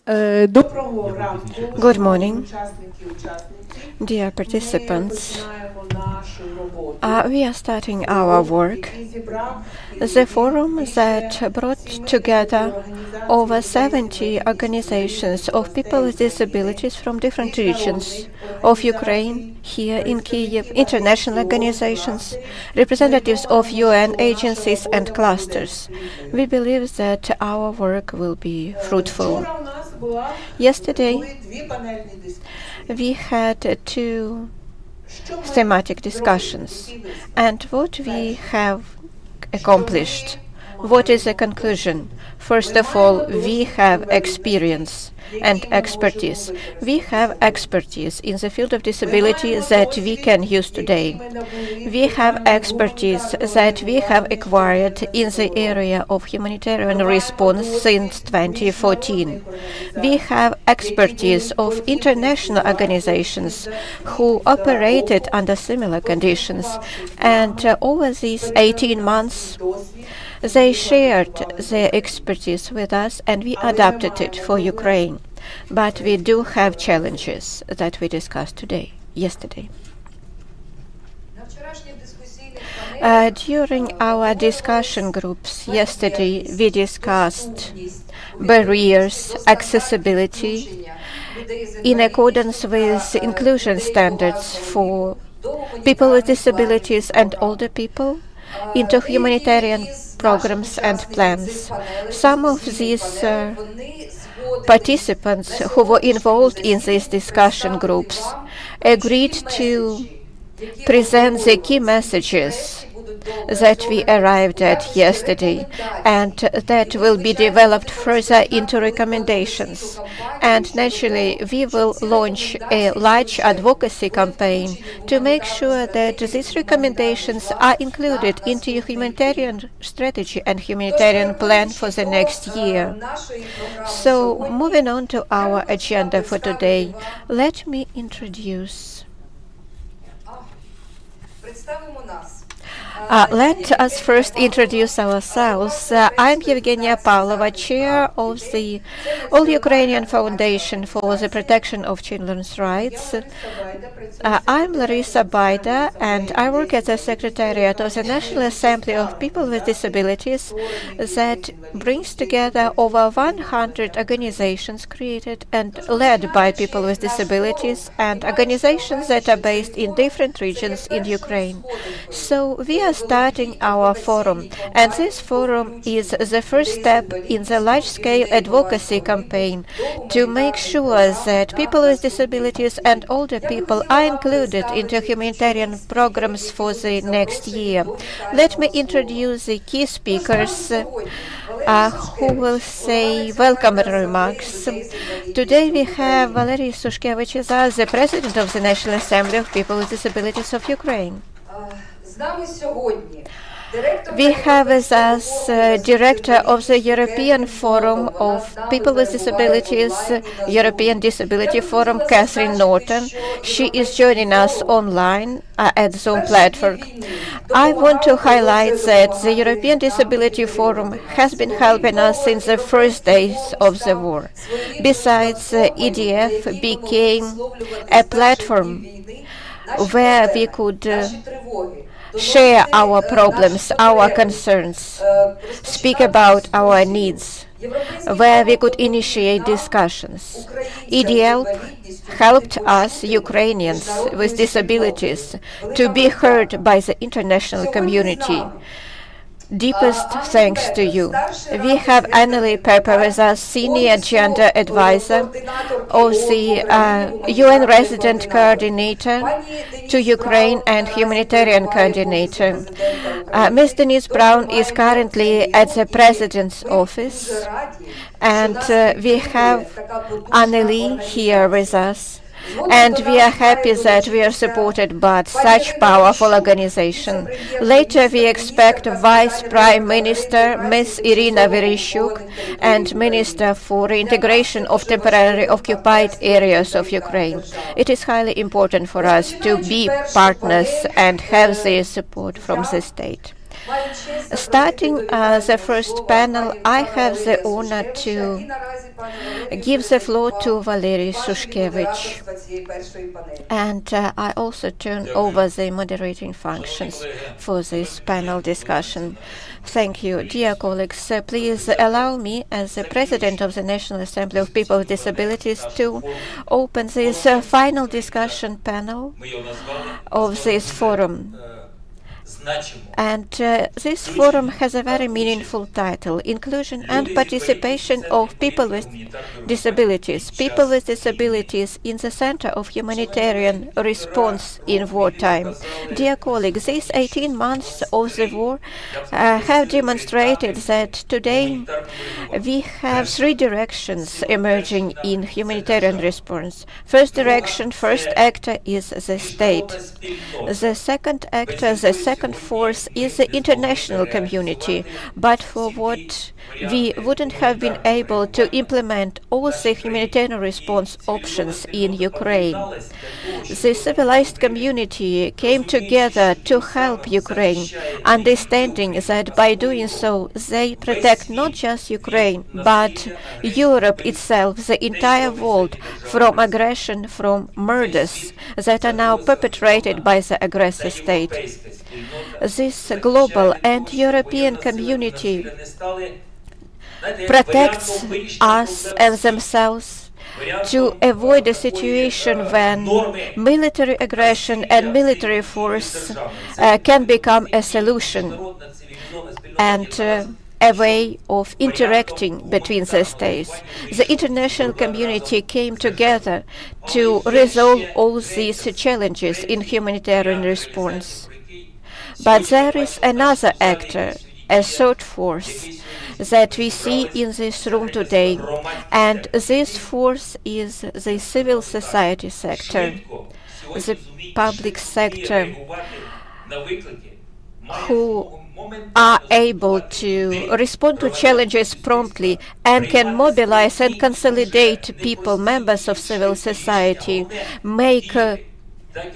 Good morning, dear participants. We are starting our work. The forum that brought together over 70 organizations of people with disabilities from different regions of Ukraine, here in Kyiv, international organizations, representatives of UN agencies and clusters. We believe that our work will be fruitful. Yesterday, we had two thematic discussions, and what we have accomplished. What is the conclusion? First of all, we have experience and expertise. We have expertise in the field of disability that we can use today. We have expertise that we have acquired in the area of humanitarian response since 2014. We have expertise of international organizations who operated under similar conditions, and over these 18 months, they shared their expertise with us and we adapted it for Ukraine. But we do have challenges that we discussed yesterday. During our discussion groups yesterday, we discussed barriers, accessibility, in accordance with inclusion standards for people with disabilities and older people, into humanitarian programs and plans. Some of these participants who were involved in these discussion groups agreed to present the key messages that we arrived at yesterday, and that will be developed further into recommendations. And naturally, we will launch a large advocacy campaign to make sure that these recommendations are included into a humanitarian strategy and humanitarian plan for the next year. So, moving on to our agenda for today, let me introduce. Let us first introduce ourselves. I'm Evgenia Pavlova, chair of the All-Ukrainian Foundation for the Protection of Children's Rights. I'm Larissa Baida, and I work as a secretariat of the National Assembly of People with Disabilities that brings together over 100 organizations created and led by people with disabilities and organizations that are based in different regions in Ukraine. So we are starting our forum, and this forum is the first step in the large-scale advocacy campaign to make sure that people with disabilities and older people are included into humanitarian programs for the next year. Let me introduce the key speakers who will say welcome remarks. Today we have Valery Sushkevich, the President of the National Assembly of People with Disabilities of Ukraine. We have with us Director of the European Forum of People with Disabilities, European Disability Forum, Catherine Norton. She is joining us online at Zoom platform. I want to highlight that the European Disability Forum has been helping us since the first days of the war. Besides, EDF became a platform where we could share our problems, our concerns, speak about our needs, where we could initiate discussions. EDL helped us, Ukrainians with disabilities, to be heard by the international community. Deepest thanks to you. We have Annalie Pepper with us, Senior Gender Advisor of the UN Resident Coordinator to Ukraine and Humanitarian Coordinator. Ms. Denise Brown is currently at the President's office, and we have Annalie here with us. And we are happy that we are supported by such powerful organization. Later we expect Vice Prime Minister Ms. Irina Vereshchuk and Minister for Reintegration of Temporarily Occupied Areas of Ukraine. It is highly important for us to be partners and have their support from the state. Starting the first panel, I have the honor to give the floor to Valery Shushkevich. And I also turn over the moderating functions for this panel discussion. Thank you. Dear colleagues, please allow me, as the President of the National Assembly of People with Disabilities, to open this final discussion panel of this forum. And this forum has a very meaningful title: Inclusion and Participation of People with Disabilities. People with Disabilities in the center of humanitarian response in wartime. Dear colleagues, these 18 months of the war have demonstrated that today we have three directions emerging in humanitarian response. First direction, first actor is the state. The second actor, the second force is the international community, but for what we wouldn't have been able to implement all the humanitarian response options in Ukraine. The civilized community came together to help Ukraine, understanding that by doing so they protect not just Ukraine, but Europe itself, the entire world, from aggression, from murders that are now perpetrated by the aggressor state. This global and European community protects us and themselves to avoid a situation when military aggression and military force can become a solution and a way of interacting between the states. The international community came together to resolve all these challenges in humanitarian response. But there is another actor, a third force, that we see in this room today, and this force is the civil society sector, the public sector, who are able to respond to challenges promptly and can mobilize and consolidate people, members of civil society, make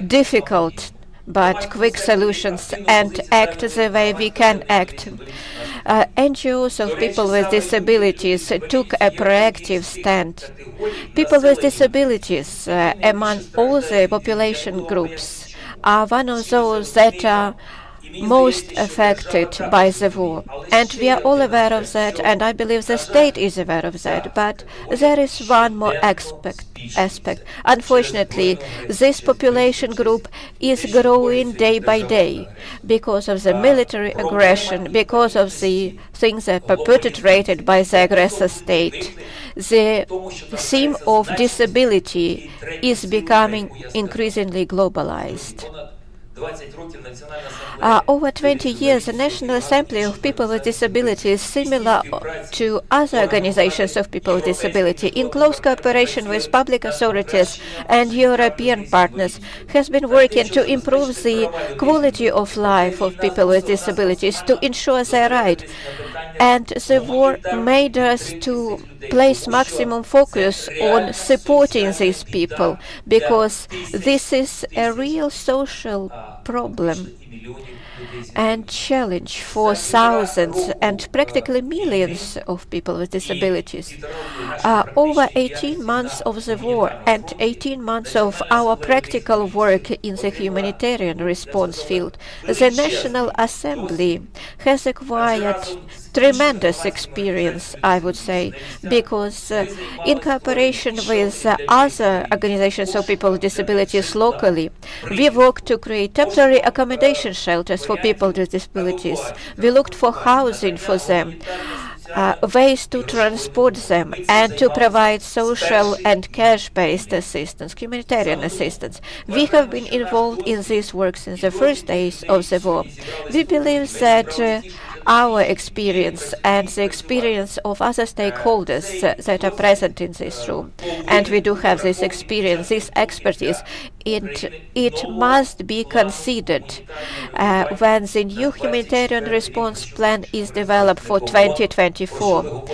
difficult but quick solutions and act the way we can act. NGOs of people with disabilities took a proactive stand. People with disabilities, among all the population groups, are one of those that are most affected by the war. And we are all aware of that, and I believe the state is aware of that. But there is one more aspect. Unfortunately, this population group is growing day by day because of the military aggression, because of the things that are perpetrated by the aggressor state. The theme of disability is becoming increasingly globalized. Over 20 years, the National Assembly of People with Disabilities, similar to other organizations of people with disability, in close cooperation with public authorities and European partners, has been working to improve the quality of life of people with disabilities, to ensure their right. And the war made us to place maximum focus on supporting these people, because this is a real social problem and challenge for thousands and practically millions of people with disabilities. Over 18 months of the war and 18 months of our practical work in the humanitarian response field, the National Assembly has acquired tremendous experience, I would say, because in cooperation with other organizations of people with disabilities locally, we worked to create temporary accommodation shelters for people with disabilities. We looked for housing for them, ways to transport them, and to provide social and cash-based assistance, humanitarian assistance. We have been involved in this work since the first days of the war. We believe that our experience and the experience of other stakeholders that are present in this room, and we do have this experience, this expertise, it must be considered when the new humanitarian response plan is developed for 2024.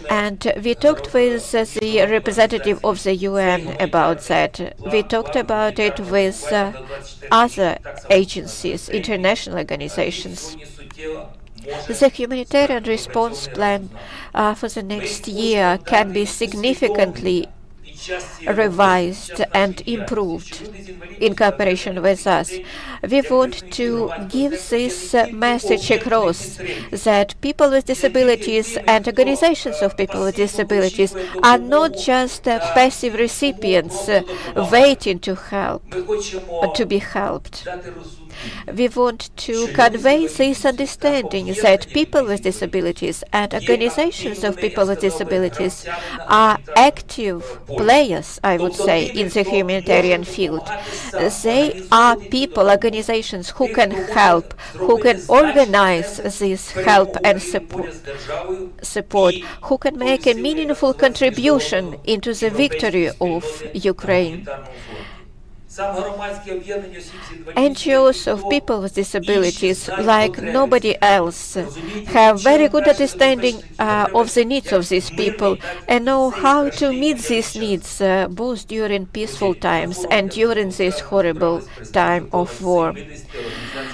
And we talked with the representative of the UN about that. We talked about it with other agencies, international organizations. The humanitarian response plan for the next year can be significantly revised and improved in cooperation with us. We want to give this message across that people with disabilities and organizations of people with disabilities are not just passive recipients waiting to help, to be helped. We want to convey this understanding that people with disabilities and organizations of people with disabilities are active players, I would say, in the humanitarian field. They are people, organizations who can help, who can organize this help and support, who can make a meaningful contribution into the victory of Ukraine. NGOs of people with disabilities, like nobody else, have very good understanding of the needs of these people and know how to meet these needs both during peaceful times and during this horrible time of war.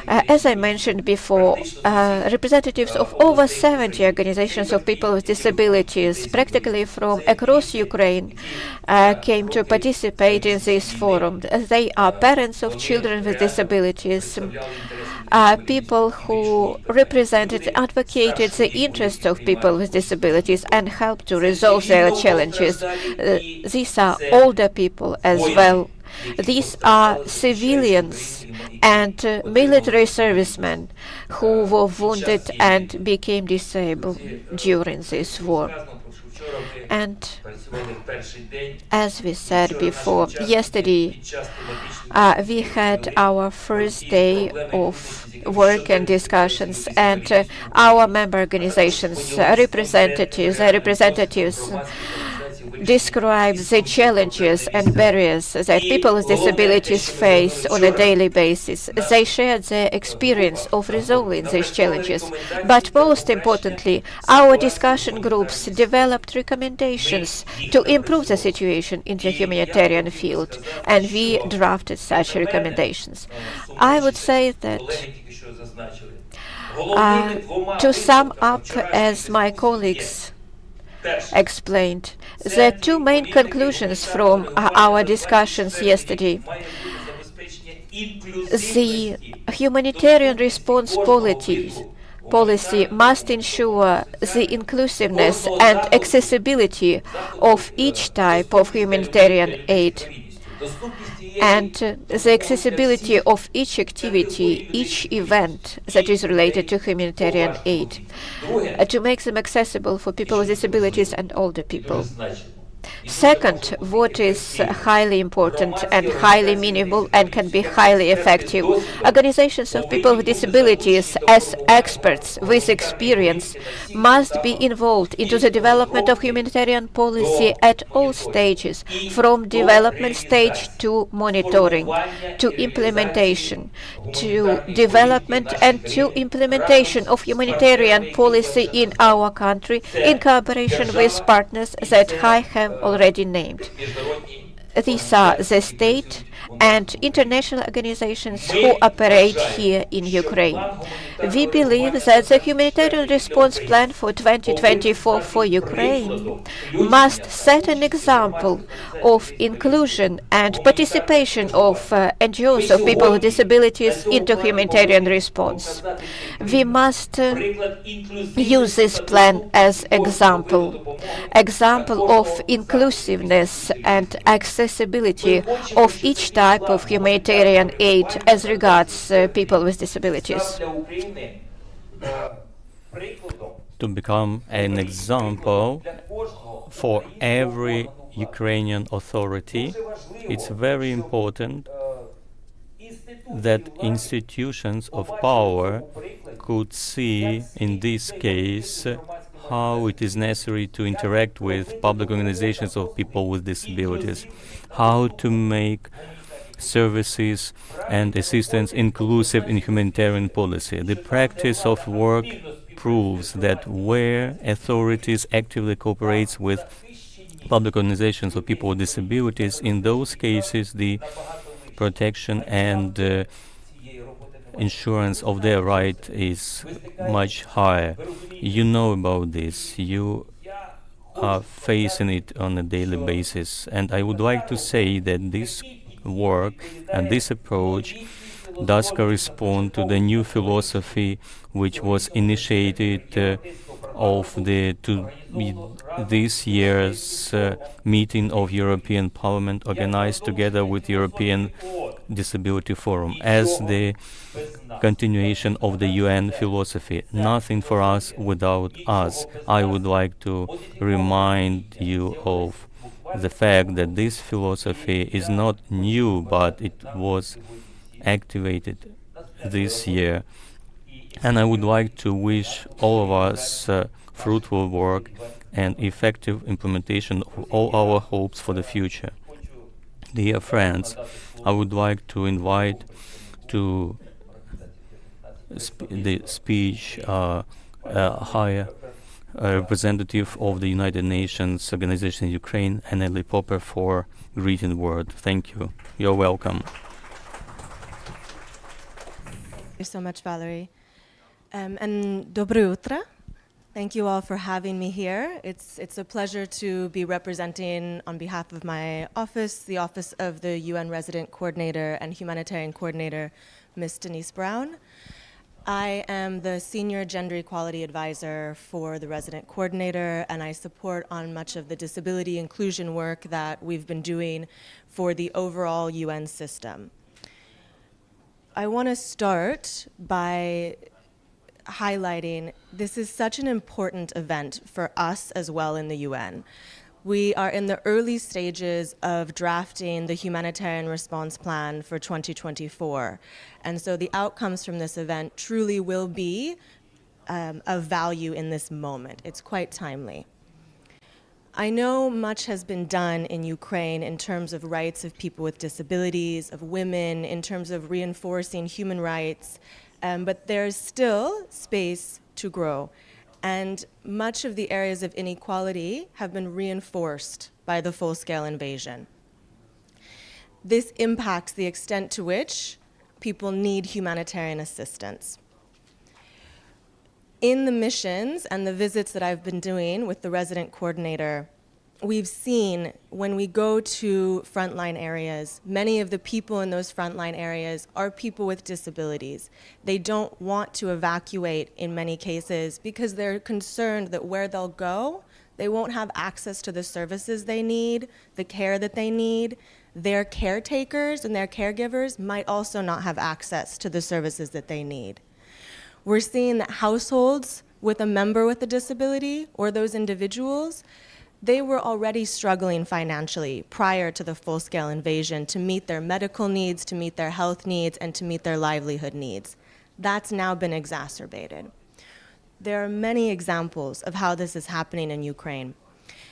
As I mentioned before, representatives of over 70 organizations of people with disabilities, practically from across Ukraine, came to participate in this forum. They are parents of children with disabilities, people who represented, advocated the interests of people with disabilities and helped to resolve their challenges. These are older people as well. These are civilians and military servicemen who were wounded and became disabled during this war. And as we said before, yesterday we had our first day of work and discussions, and our member organizations, representatives describe the challenges and barriers that people with disabilities face on a daily basis. They shared their experience of resolving these challenges. But most importantly, our discussion groups developed recommendations to improve the situation in the humanitarian field, and we drafted such recommendations. I would say that to sum up, as my colleagues explained, the two main conclusions from our discussions yesterday: the humanitarian response policy must ensure the inclusiveness and accessibility of each type of humanitarian aid, and the accessibility of each activity, each event that is related to humanitarian aid, to make them accessible for people with disabilities and older people. Second, what is highly important and highly meaningful and can be highly effective: organizations of people with disabilities, as experts with experience, must be involved into the development of humanitarian policy at all stages, from development stage to monitoring, to implementation, to development and to implementation of humanitarian policy in our country, in cooperation with partners that I have already named. These are the state and international organizations who operate here in Ukraine. We believe that the humanitarian response plan for 2024 for Ukraine must set an example of inclusion and participation of NGOs of people with disabilities into humanitarian response. We must use this plan as example of inclusiveness and accessibility of each type of humanitarian aid as regards people with disabilities. To become an example for every Ukrainian authority, it's very important that institutions of power could see in this case how it is necessary to interact with public organizations of people with disabilities, how to make services and assistance inclusive in humanitarian policy. The practice of work proves that where authorities actively cooperate with public organizations of people with disabilities, in those cases the protection and insurance of their right is much higher. You know about this. You are facing it on a daily basis. And I would like to say that this work and this approach does correspond to the new philosophy which was initiated of this year's meeting of European Parliament, organized together with European Disability Forum as the continuation of the UN philosophy. Nothing for us without us. I would like to remind you of the fact that this philosophy is not new, but it was activated this year. And I would like to wish all of us fruitful work and effective implementation of all our hopes for the future. Dear friends, I would like to invite to the speech higher representative of the United Nations Organization in Ukraine, Anneli Popper, for greeting word. Thank you. You're welcome. Thank you so much, Valerie. And доброе утро. Thank you all for having me here. It's a pleasure to be representing on behalf of my office, the Office of the UN Resident Coordinator and Humanitarian Coordinator, Ms. Denise Brown. I am the Senior Gender Equality Advisor for the Resident Coordinator, and I support on much of the disability inclusion work that we've been doing for the overall UN system. I want to start by highlighting this is such an important event for us as well in the UN. We are in the early stages of drafting the Humanitarian Response Plan for 2024. And so the outcomes from this event truly will be of value in this moment. It's quite timely. I know much has been done in Ukraine in terms of rights of people with disabilities, of women, in terms of reinforcing human rights, but there's still space to grow. And much of the areas of inequality have been reinforced by the full-scale invasion. This impacts the extent to which people need humanitarian assistance. In the missions and the visits that I've been doing with the resident coordinator, we've seen when we go to frontline areas, many of the people in those frontline areas are people with disabilities. They don't want to evacuate in many cases because they're concerned that where they'll go, they won't have access to the services they need, the care that they need. Their caretakers and their caregivers might also not have access to the services that they need. We're seeing that households with a member with a disability or those individuals, they were already struggling financially prior to the full-scale invasion to meet their medical needs, to meet their health needs, and to meet their livelihood needs. That's now been exacerbated. There are many examples of how this is happening in Ukraine.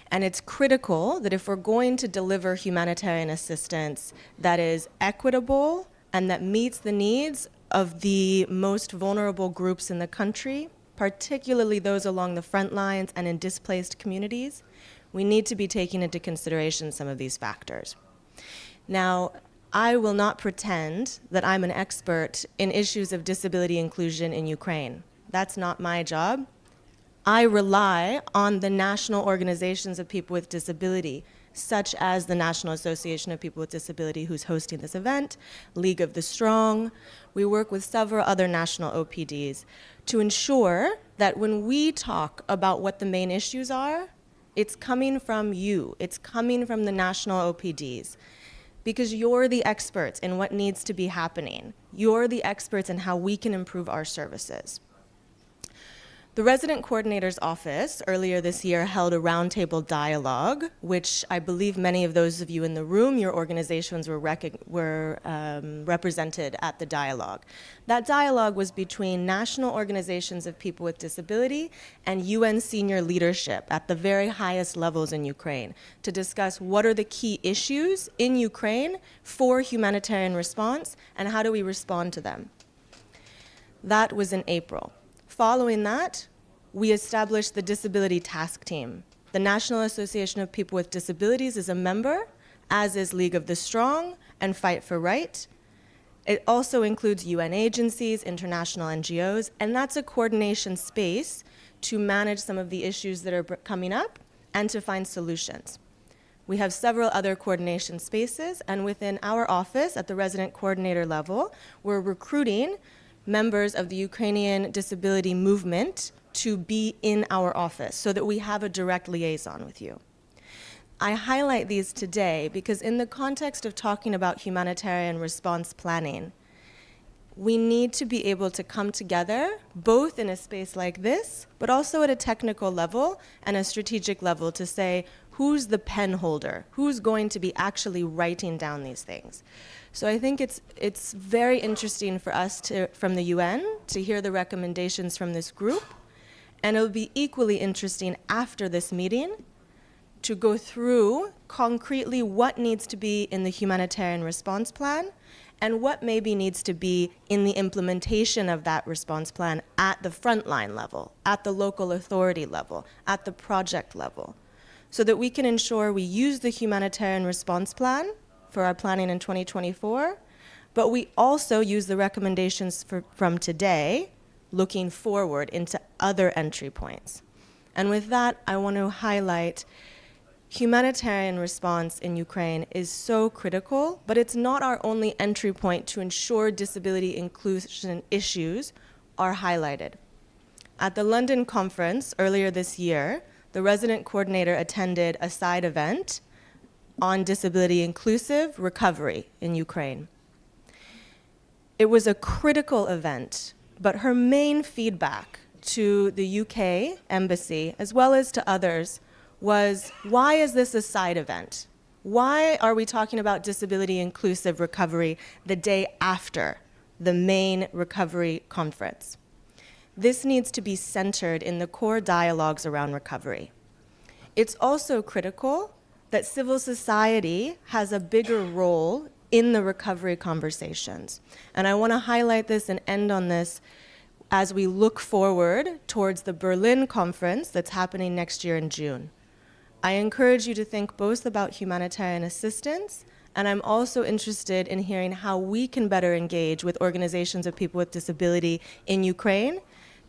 And it's critical that if we're going to deliver humanitarian assistance that is equitable and that meets the needs of the most vulnerable groups in the country, particularly those along the front lines and in displaced communities, we need to be taking into consideration some of these factors. Now, I will not pretend that I'm an expert in issues of disability inclusion in Ukraine. That's not my job. I rely on the national organizations of people with disability, such as the National Association of People with Disability, who's hosting this event, League of the Strong. We work with several other national OPDs to ensure that when we talk about what the main issues are, it's coming from you. It's coming from the national OPDs. Because you're the experts in what needs to be happening. You're the experts in how we can improve our services. The Resident Coordinator's Office earlier this year held a roundtable dialogue, which I believe many of those of you in the room, your organizations were represented at the dialogue. That dialogue was between national organizations of people with disability and UN senior leadership at the very highest levels in Ukraine to discuss what are the key issues in Ukraine for humanitarian response and how do we respond to them. That was in April. Following that, we established the Disability Task Team. The National Association of People with Disabilities is a member, as is League of the Strong and Fight for Right. It also includes UN agencies, international NGOs, and that's a coordination space to manage some of the issues that are coming up and to find solutions. We have several other coordination spaces, and within our office at the resident coordinator level, we're recruiting members of the Ukrainian disability movement to be in our office so that we have a direct liaison with you. I highlight these today because in the context of talking about humanitarian response planning, we need to be able to come together, both in a space like this, but also at a technical level and a strategic level to say, who's the pen holder? Who's going to be actually writing down these things? So I think it's very interesting for us from the UN to hear the recommendations from this group, and it'll be equally interesting after this meeting to go through concretely what needs to be in the humanitarian response plan and what maybe needs to be in the implementation of that response plan at the frontline level, at the local authority level, at the project level, so that we can ensure we use the humanitarian response plan for our planning in 2024, but we also use the recommendations from today, looking forward into other entry points. And with that, I want to highlight humanitarian response in Ukraine is so critical, but it's not our only entry point to ensure disability inclusion issues are highlighted. At the London conference earlier this year, the resident coordinator attended a side event on disability inclusive recovery in Ukraine. It was a critical event, but her main feedback to the UK embassy, as well as to others, was, why is this a side event? Why are we talking about disability inclusive recovery the day after the main recovery conference? This needs to be centered in the core dialogues around recovery. It's also critical that civil society has a bigger role in the recovery conversations. And I want to highlight this and end on this as we look forward towards the Berlin conference that's happening next year in June. I encourage you to think both about humanitarian assistance, and I'm also interested in hearing how we can better engage with organizations of people with disability in Ukraine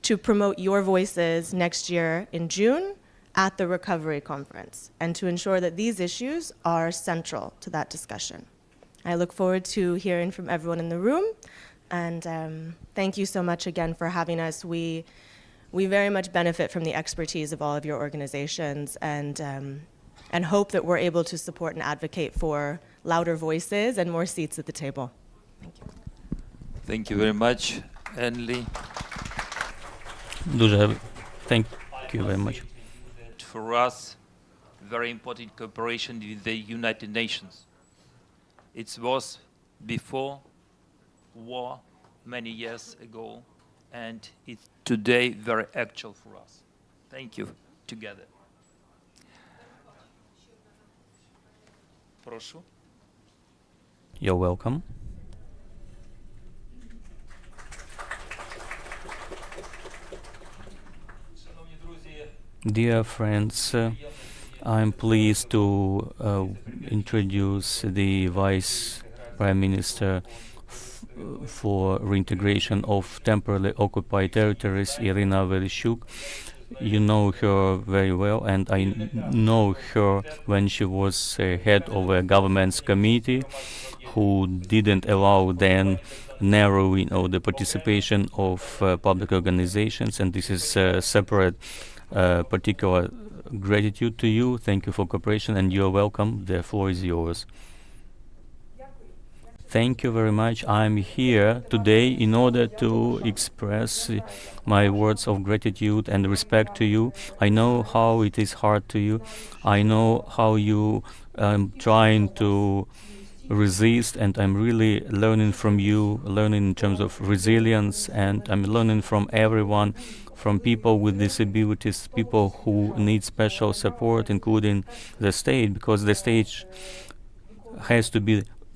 to promote your voices next year in June at the Recovery Conference, and to ensure that these issues are central to that discussion. I look forward to hearing from everyone in the room, and thank you so much again for having us. We very much benefit from the expertise of all of your organizations, and hope that we're able to support and advocate for louder voices and more seats at the table. Thank you. Thank you very much, Enli. Thank you very much. For us, very important cooperation with the United Nations. It was before war many years ago, and it's today very actual for us. Thank you together. Прошу. You're welcome. Dear friends, I'm pleased to introduce the Vice Prime Minister for reintegration of temporarily occupied territories, Irina Vereshchuk. You know her very well, and I know her when she was head of a government's committee who didn't allow then narrowing of the participation of public organizations, and this is a separate particular gratitude to you. Thank you for cooperation, and you're welcome. The floor is yours. Thank you very much. I'm here today in order to express my words of gratitude and respect to you. I know how it is hard to you. I know how you trying to resist, and I'm really learning from you, learning in terms of resilience, and I'm learning from everyone, from people with disabilities, people who need special support, including the state, because the state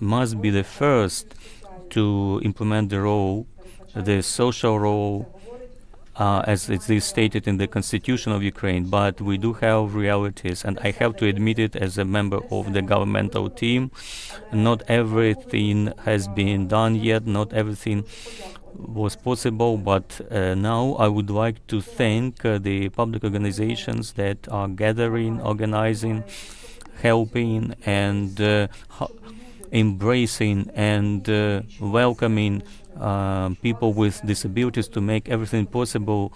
must be the first to implement the role, the social role, as it is stated in the constitution of Ukraine, but we do have realities, and I have to admit it as a member of the governmental team. Not everything has been done yet, not everything was possible, but now I would like to thank the public organizations that are gathering, organizing, helping, and embracing and welcoming people with disabilities to make everything possible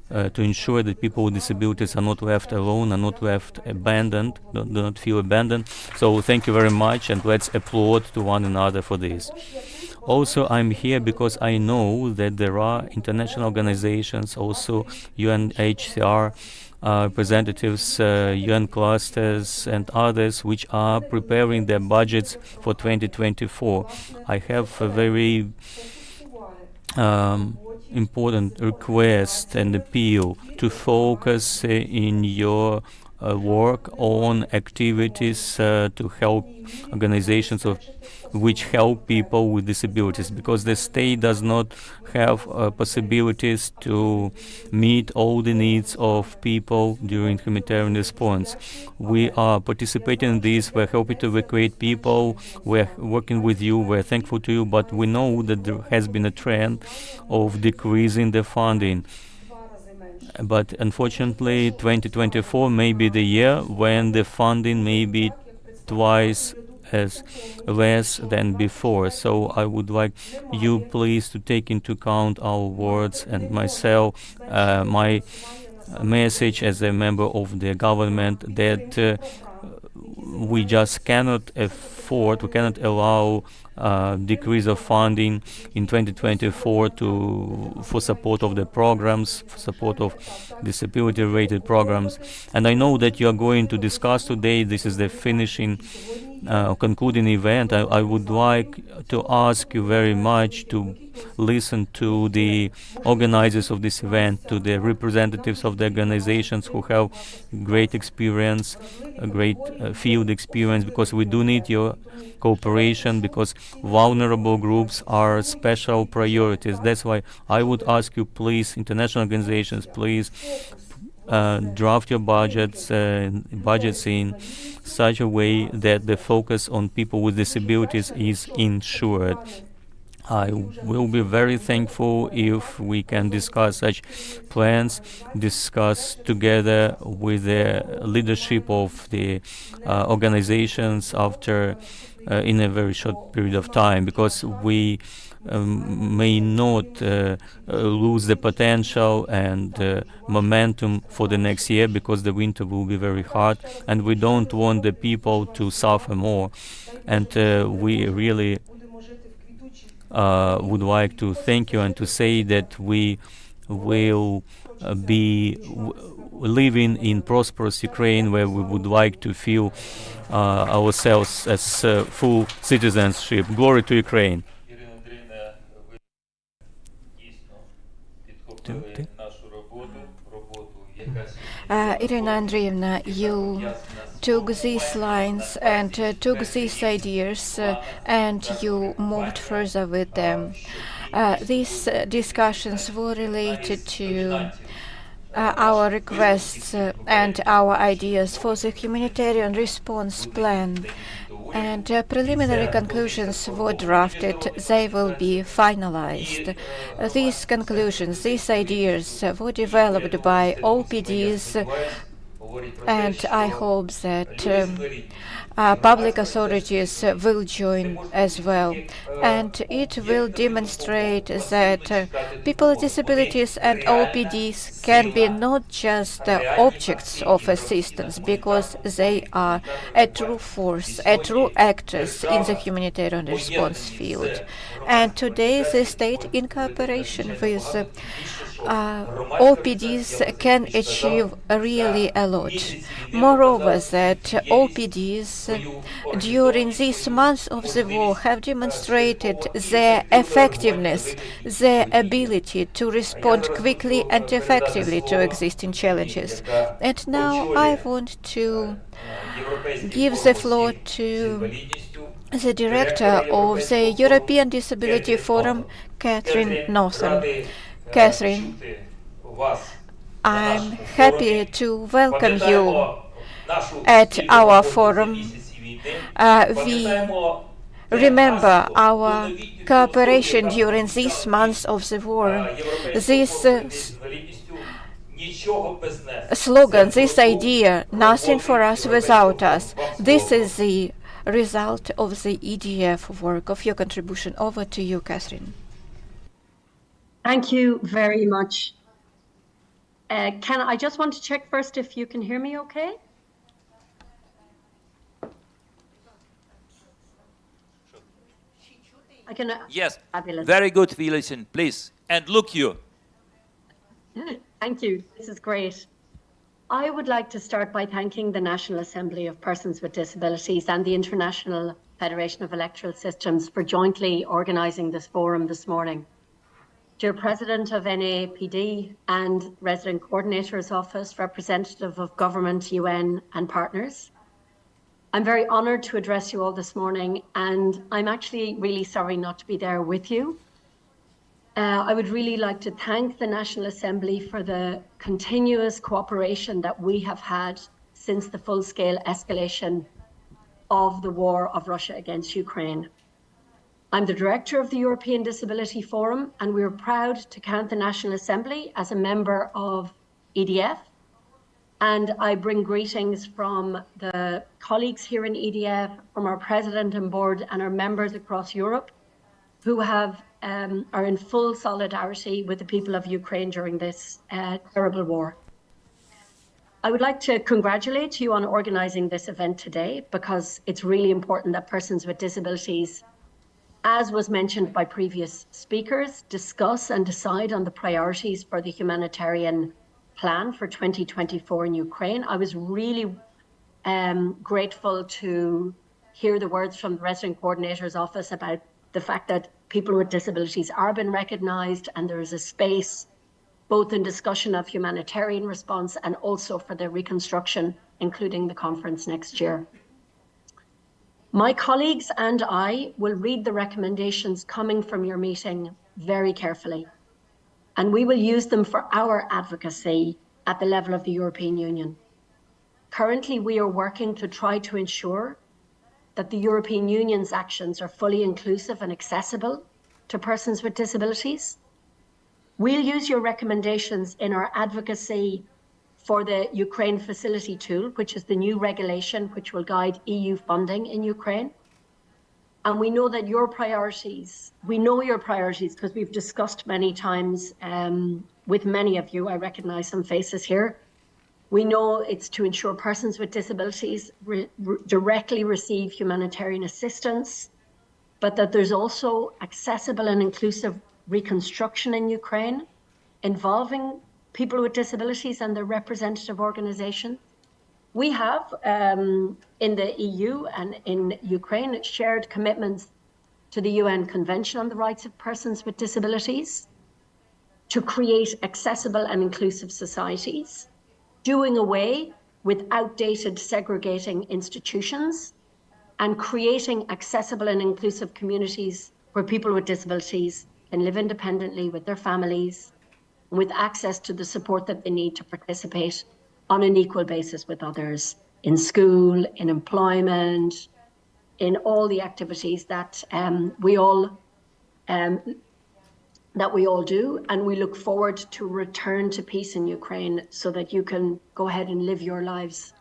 to ensure that people with disabilities are not left alone, are not left abandoned, do not feel abandoned. So thank you very much, and let's applaud to one another for this. Also, I'm here because I know that there are international organizations, also UNHCR representatives, UN clusters, and others which are preparing their budgets for 2024. I have a very important request and appeal to focus in your work on activities to help organizations which help people with disabilities, because the state does not have possibilities to meet all the needs of people during humanitarian response. We are participating in this, we're helping to evacuate people, we're working with you, we're thankful to you, but we know that there has been a trend of decreasing the funding. But unfortunately, 2024 may be the year when the funding may be twice as less than before. So I would like you please to take into account our words and myself, my message as a member of the government, that we just cannot afford, we cannot allow decrease of funding in 2024 for support of the programs, for support of disability-related programs. And I know that you are going to discuss today, this is the finishing concluding event. I would like to ask you very much to listen to the organizers of this event, to the representatives of the organizations who have great experience, a great field experience, because we do need your cooperation, because vulnerable groups are special priorities. That's why I would ask you, please, international organizations, please draft your budgets in such a way that the focus on people with disabilities is ensured. I will be very thankful if we can discuss such plans, discuss together with the leadership of the organizations after in a very short period of time, because we may not lose the potential and momentum for the next year, because the winter will be very hard and we don't want the people to suffer more. And we really would like to thank you and to say that we will be living in prosperous Ukraine, where we would like to feel ourselves as full citizenship. Glory to Ukraine. Irina Andreevna, you took these lines and took these ideas and you moved further with them. These discussions were related to our requests and our ideas for the humanitarian response plan. And preliminary conclusions were drafted. They will be finalized. These conclusions, these ideas were developed by OPDs, and I hope that public authorities will join as well. And it will demonstrate that people with disabilities and OPDs can be not just objects of assistance, because they are a true force, a true actors in the humanitarian response field. And today the state, in cooperation with OPDs, can achieve really a lot. Moreover, that OPDs during these months of the war have demonstrated their effectiveness, their ability to respond quickly and effectively to existing challenges. And now I want to give the floor to the director of the European Disability Forum, Catherine Norton. Catherine, I'm happy to welcome you at our forum. We remember our cooperation during these months of the war. This slogan, this idea, nothing for us without us, this is the result of the EDF work, of your contribution. Over to you, Catherine. Thank you very much. I just want to check first if you can hear me okay? Yes, fabulous. very good, we listen, please. And look you. Thank you, this is great. I would like to start by thanking the National Assembly of Persons with Disabilities and the International Federation of Electoral Systems for jointly organising this forum this morning. Dear President of NAPD and Resident Coordinator's Office, representative of government, UN and partners, I'm very honoured to address you all this morning, and I'm actually really sorry not to be there with you. I would really like to thank the National Assembly for the continuous cooperation that we have had since the full-scale escalation of the war of Russia against Ukraine. I'm the director of the European Disability Forum, and we're proud to count the National Assembly as a member of EDF. And I bring greetings from the colleagues here in EDF, from our president and board and our members across Europe who are in full solidarity with the people of Ukraine during this terrible war. I would like to congratulate you on organising this event today, because it's really important that persons with disabilities, as was mentioned by previous speakers, discuss and decide on the priorities for the humanitarian plan for 2024 in Ukraine. I was really grateful to hear the words from the Resident Coordinator's Office about the fact that people with disabilities are being recognised, and there is a space both in discussion of humanitarian response and also for the reconstruction, including the conference next year. My colleagues and I will read the recommendations coming from your meeting very carefully, and we will use them for our advocacy at the level of the European Union. Currently, we are working to try to ensure that the European Union's actions are fully inclusive and accessible to persons with disabilities. We'll use your recommendations in our advocacy for the Ukraine Facility Tool, which is the new regulation which will guide EU funding in Ukraine. And we know that your priorities, because we've discussed many times with many of you. I recognize some faces here. We know it's to ensure persons with disabilities directly receive humanitarian assistance, but that there's also accessible and inclusive reconstruction in Ukraine involving people with disabilities and their representative organizations. We have, in the EU and in Ukraine, shared commitments to the UN Convention on the Rights of Persons with Disabilities to create accessible and inclusive societies, doing away with outdated segregating institutions, and creating accessible and inclusive communities where people with disabilities can live independently with their families, with access to the support that they need to participate on an equal basis with others in school, in employment, in all the activities that we all do. And we look forward to return to peace in Ukraine so that you can go ahead and live your lives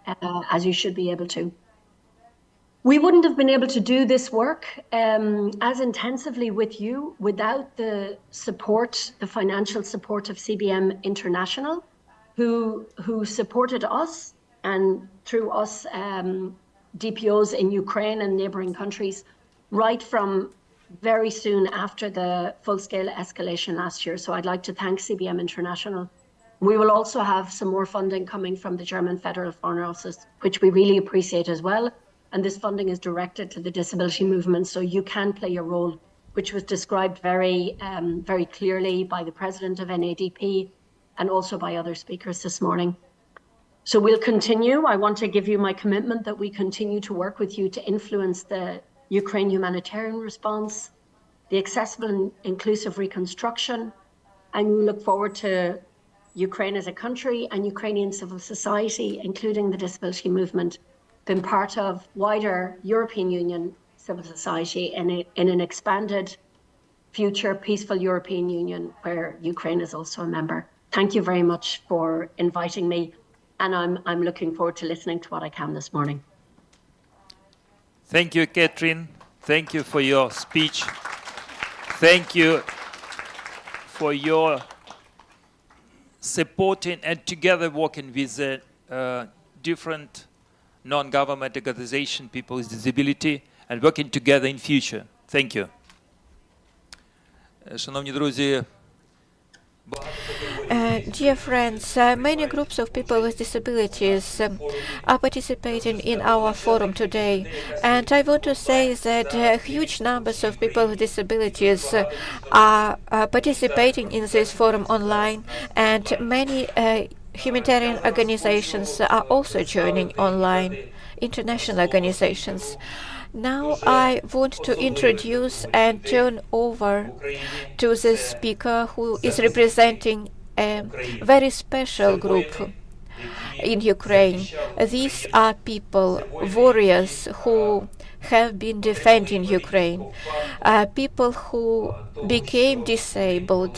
as you should be able to. We wouldn't have been able to do this work as intensively with you without the support, the financial support of CBM International, who supported us, and through us, DPOs in Ukraine and neighboring countries, right from very soon after the full-scale escalation last year. So I'd like to thank CBM International. We will also have some more funding coming from the German Federal Foreign Office, which we really appreciate as well. And this funding is directed to the disability movement, so you can play your role, which was described very clearly by the president of NADP and also by other speakers this morning. So we'll continue. I want to give you my commitment that we continue to work with you to influence the Ukraine humanitarian response, the accessible and inclusive reconstruction, and we look forward to Ukraine as a country and Ukrainian civil society, including the disability movement, been part of wider European Union civil society in an expanded future peaceful European Union where Ukraine is also a member. Thank you very much for inviting me, and I'm looking forward to listening to what I can this morning. Thank you, Catherine. Thank you for your speech. Thank you for your supporting and together working with different non-government organizations, people with disability, and working together in future. Thank you. Шановні друзі, Dear friends, many groups of people with disabilities are participating in our forum today. And I want to say that huge numbers of people with disabilities are participating in this forum online, and many humanitarian organizations are also joining online, international organizations. Now I want to introduce and turn over to the speaker who is representing a very special group in Ukraine. These are people, warriors who have been defending Ukraine, people who became disabled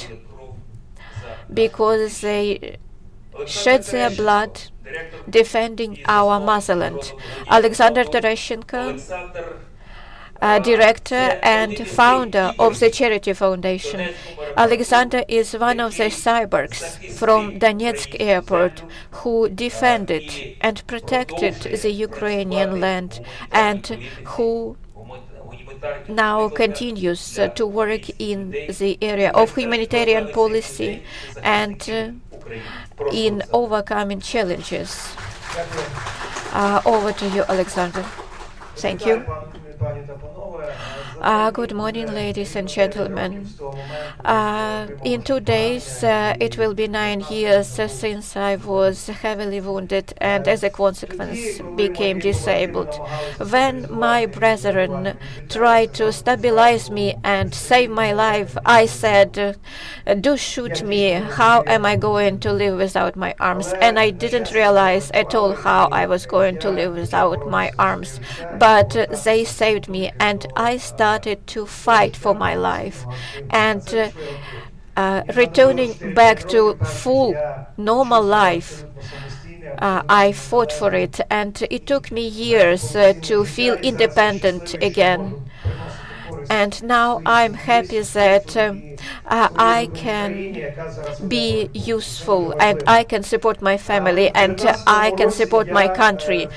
because they shed their blood defending our motherland. Alexander Tereshchenko, director and founder of the Charity Foundation. Alexander is one of the cyborgs from Donetsk airport who defended and protected the Ukrainian land and who now continues to work in the area of humanitarian policy and in overcoming challenges. Over to you, Alexander. Thank you. Good morning, ladies and gentlemen. In 2 days, it will be 9 years since I was heavily wounded and as a consequence became disabled. When my brethren tried to stabilize me and save my life, I said, do shoot me, how am I going to live without my arms? And I didn't realize at all how I was going to live without my arms. But they saved me, and I started to fight for my life. And returning back to full normal life, I fought for it, and it took me years to feel independent again. And now I'm happy that I can be useful and I can support my family and I can support my country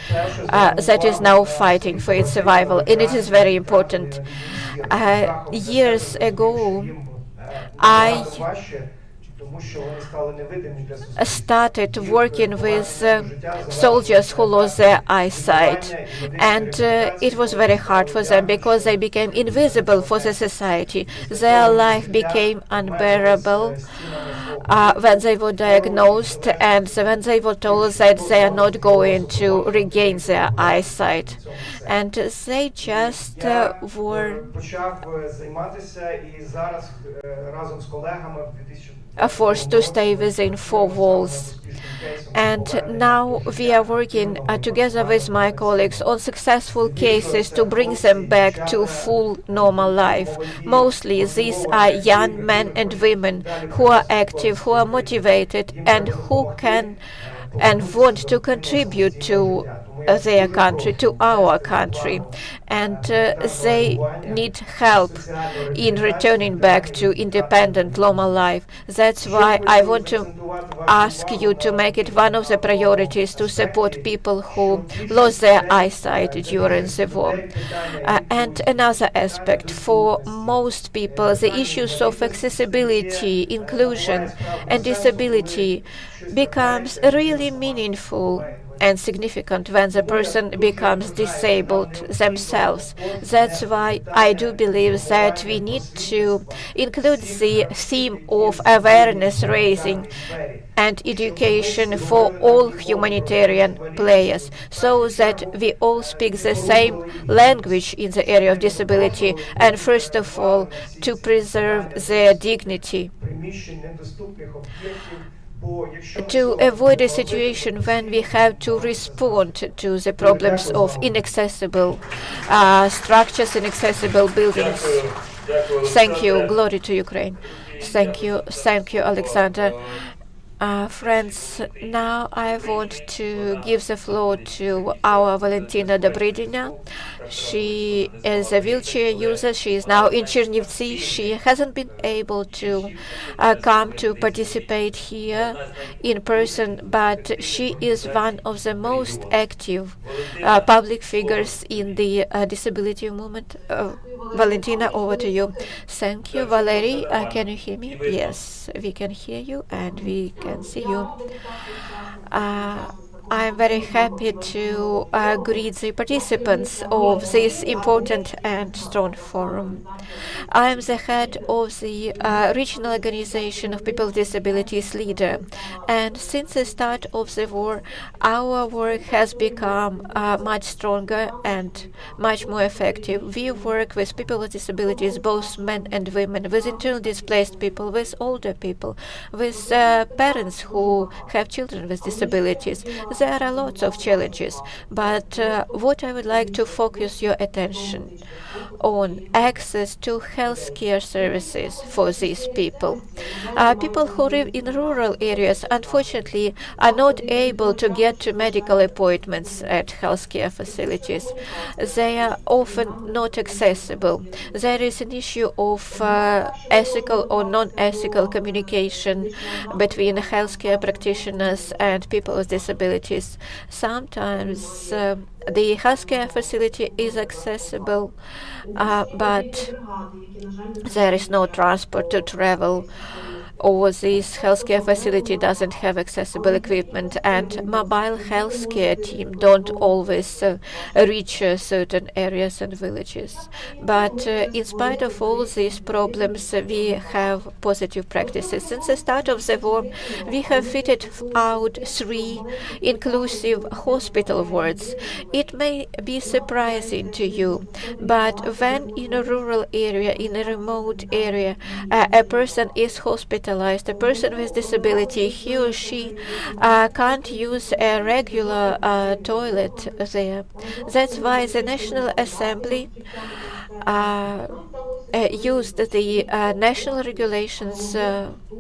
that is now fighting for its survival. And it is very important. Years ago, I started working with soldiers who lost their eyesight, and it was very hard for them because they became invisible for the society. Their life became unbearable when they were diagnosed and when they were told that they are not going to regain their eyesight, and they just were forced to stay within 4 walls. And now we are working together with my colleagues on successful cases to bring them back to full normal life. Mostly these are young men and women who are active, who are motivated, and who can and want to contribute to their country, to our country, and they need help in returning back to independent normal life. That's why I want to ask you to make it one of the priorities to support people who lost their eyesight during the war. And another aspect, for most people, the issues of accessibility, inclusion, and disability becomes really meaningful and significant when the person becomes disabled themselves. That's why I do believe that we need to include the theme of awareness raising and education for all humanitarian players, so that we all speak the same language in the area of disability, and first of all, to preserve their dignity. to avoid a situation when we have to respond to the problems of inaccessible structures, inaccessible buildings. Thank you. Glory to Ukraine. Thank you, Alexander. Friends, now I want to give the floor to our Valentina Dobridina. She is a wheelchair user. She is now in Chernivtsi. She hasn't been able to come to participate here in person, but she is one of the most active public figures in the disability movement. Valentina, over to you. Thank you, Valerie. Can you hear me? Yes, we can hear you and we can see you. I'm very happy to greet the participants of this important and strong forum. I am the head of the Regional Organization of People with Disabilities leader, and since the start of the war, our work has become much stronger and much more effective. We work with people with disabilities, both men and women, with internally displaced people, with older people, with parents who have children with disabilities. There are lots of challenges, but what I would like to focus your attention on access to healthcare services for these people. People who live in rural areas, unfortunately, are not able to get to medical appointments at healthcare facilities. They are often not accessible. There is an issue of ethical or non-ethical communication between healthcare practitioners and people with disabilities. Sometimes the healthcare facility is accessible, but there is no transport to travel, or this healthcare facility doesn't have accessible equipment, and mobile healthcare team don't always reach certain areas and villages. But in spite of all these problems, we have positive practices. Since the start of the war, we have fitted out 3 inclusive hospital wards. It may be surprising to you, but when in a rural area, in a remote area, a person is hospitalized, a person with disability, he or she can't use a regular toilet there. That's why the National Assembly used the national regulations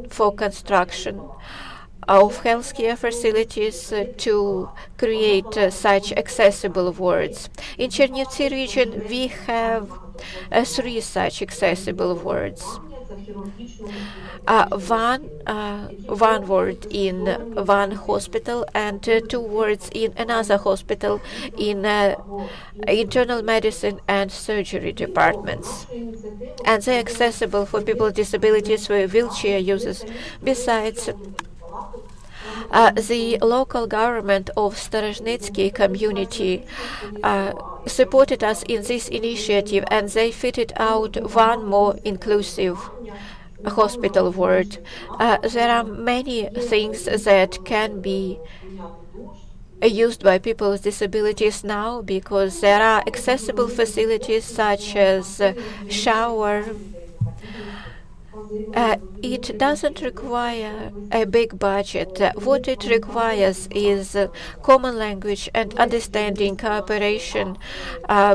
for construction of healthcare facilities to create such accessible wards. In Chernivtsi region, we have 3 such accessible wards. One ward in one hospital and 2 wards in another hospital in internal medicine and surgery departments. And they're accessible for people with disabilities, for wheelchair users. Besides, the local government of Starozhnitsky community supported us in this initiative, and they fitted out 1 more inclusive hospital ward. There are many things that can be used by people with disabilities now, because there are accessible facilities such as shower. It doesn't require a big budget. What it requires is common language and understanding, cooperation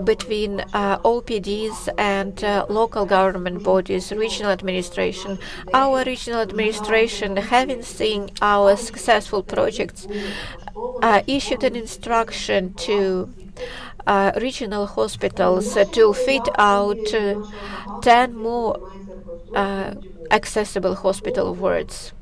between OPDs and local government bodies, regional administration. Our regional administration, having seen our successful projects, issued an instruction to regional hospitals to fit out 10 more accessible hospital wards.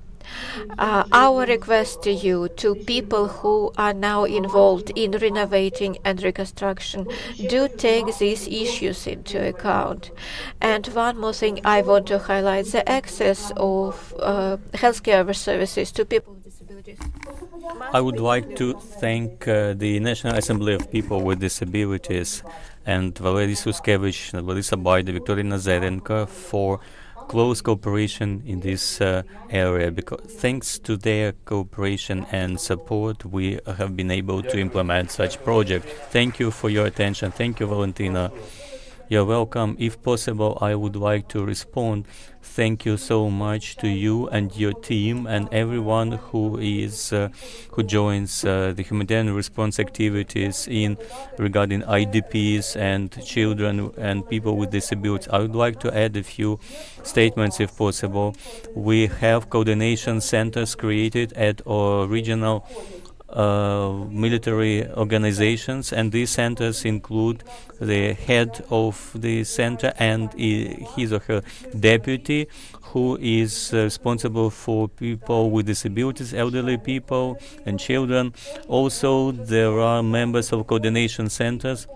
Our request to you, to people who are now involved in renovating and reconstruction, do take these issues into account. And one more thing I want to highlight, the access of healthcare services to people with disabilities. I would like to thank the National Assembly of People with Disabilities and Valery Suskevich, Larissa Baida, Victoria Nazarenko for close cooperation in this area, because thanks to their cooperation and support, we have been able to implement such project. Thank you for your attention. Thank you, Valentina. You're welcome. If possible, I would like to respond. Thank you so much to you and your team and everyone who joins the humanitarian response activities in regarding IDPs and children and people with disabilities. I would like to add a few statements, if possible. We have coordination centers created at our regional military organizations, and these centers include the head of the center and his or her deputy, who is responsible for people with disabilities, elderly people, and children. Also, there are members of coordination centers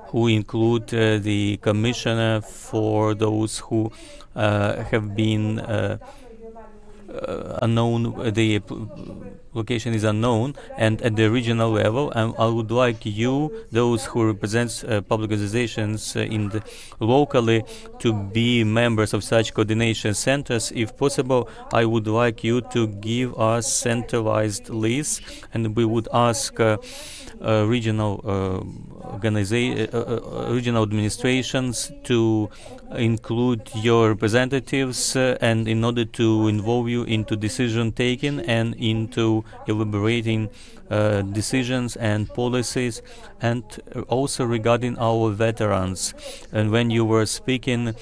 who include the commissioner for those who have been unknown, the location is unknown, and at the regional level, I would like you, those who represent public organizations locally, to be members of such coordination centers. If possible, I would like you to give us centralized lists, and we would ask regional regional administrations to include your representatives and in order to involve you into decision taking and into elaborating decisions and policies, and also regarding our veterans. And when you were speaking,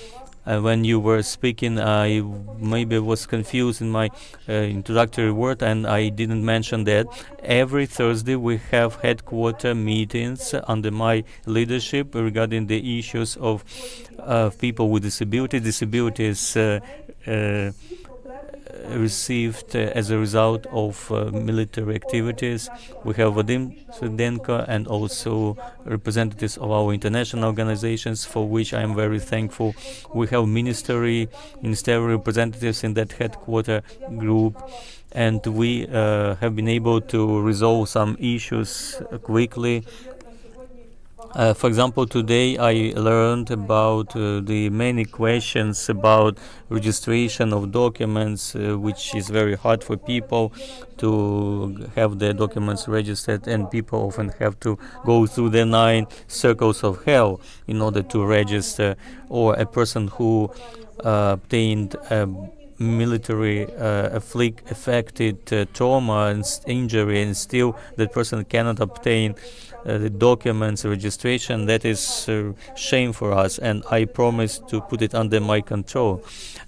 I maybe was confused in my introductory word, and I didn't mention that every Thursday we have headquarter meetings under my leadership regarding the issues of people with disabilities received as a result of military activities. We have Vadim Svendenko and also representatives of our international organizations, for which I am very thankful. We have ministerial representatives in that headquarter group, and we have been able to resolve some issues quickly. For example, today I learned about the many questions about registration of documents, which is very hard for people to have their documents registered, and people often have to go through the 9 circles of hell in order to register. Or a person who obtained military affected trauma and injury, and still that person cannot obtain the documents registration. That is shame for us, and I promise to put it under my control.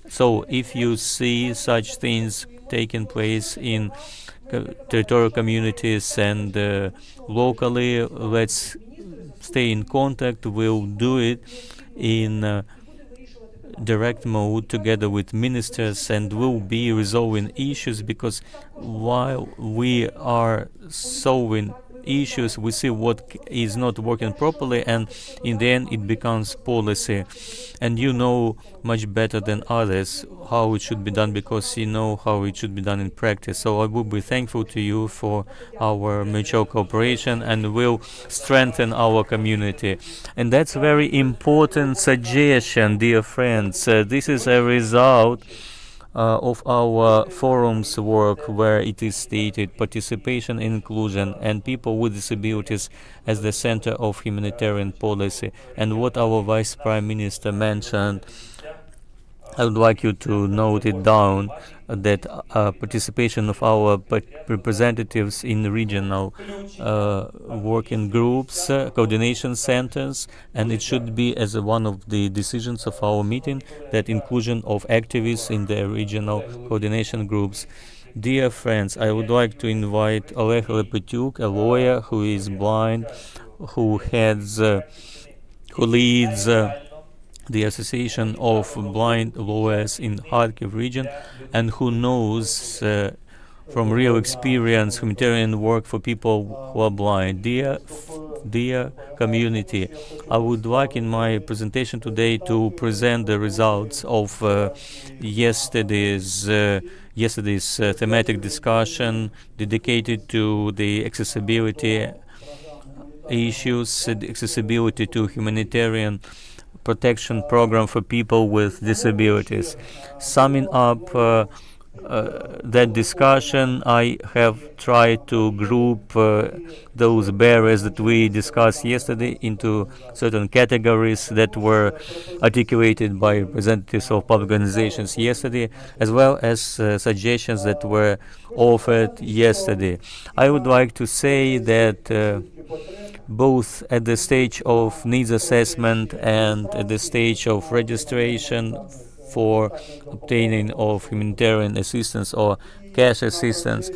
So if you see such things taking place in territorial communities and locally, let's stay in contact. We'll do it in direct mode together with ministers, and will be resolving issues, because while we are solving issues, we see what is not working properly, and in the end it becomes policy. And you know much better than others how it should be done, because you know how it should be done in practice. So I will be thankful to you for our mutual cooperation, and will strengthen our community. And that's very important suggestion, dear friends. This is a result of our forum's work, where it is stated participation, inclusion, and people with disabilities as the center of humanitarian policy. And what our Vice Prime Minister mentioned, I would like you to note it down, that participation of our representatives in regional working groups, coordination centers, and it should be as one of the decisions of our meeting, that inclusion of activists in the regional coordination groups. Dear friends, I would like to invite Oleg Lepetyuk, a lawyer who is blind, who leads the Association of Blind Lawyers in Kharkiv region, and who knows from real experience humanitarian work for people who are blind. Dear community, I would like in my presentation today to present the results of yesterday's thematic discussion dedicated to the accessibility issues, the accessibility to humanitarian protection program for people with disabilities. Summing up that discussion, I have tried to group those barriers that we discussed yesterday into certain categories that were articulated by representatives of public organizations yesterday, as well as suggestions that were offered yesterday. I would like to say that both at the stage of needs assessment and at the stage of registration for obtaining of humanitarian assistance or cash assistance,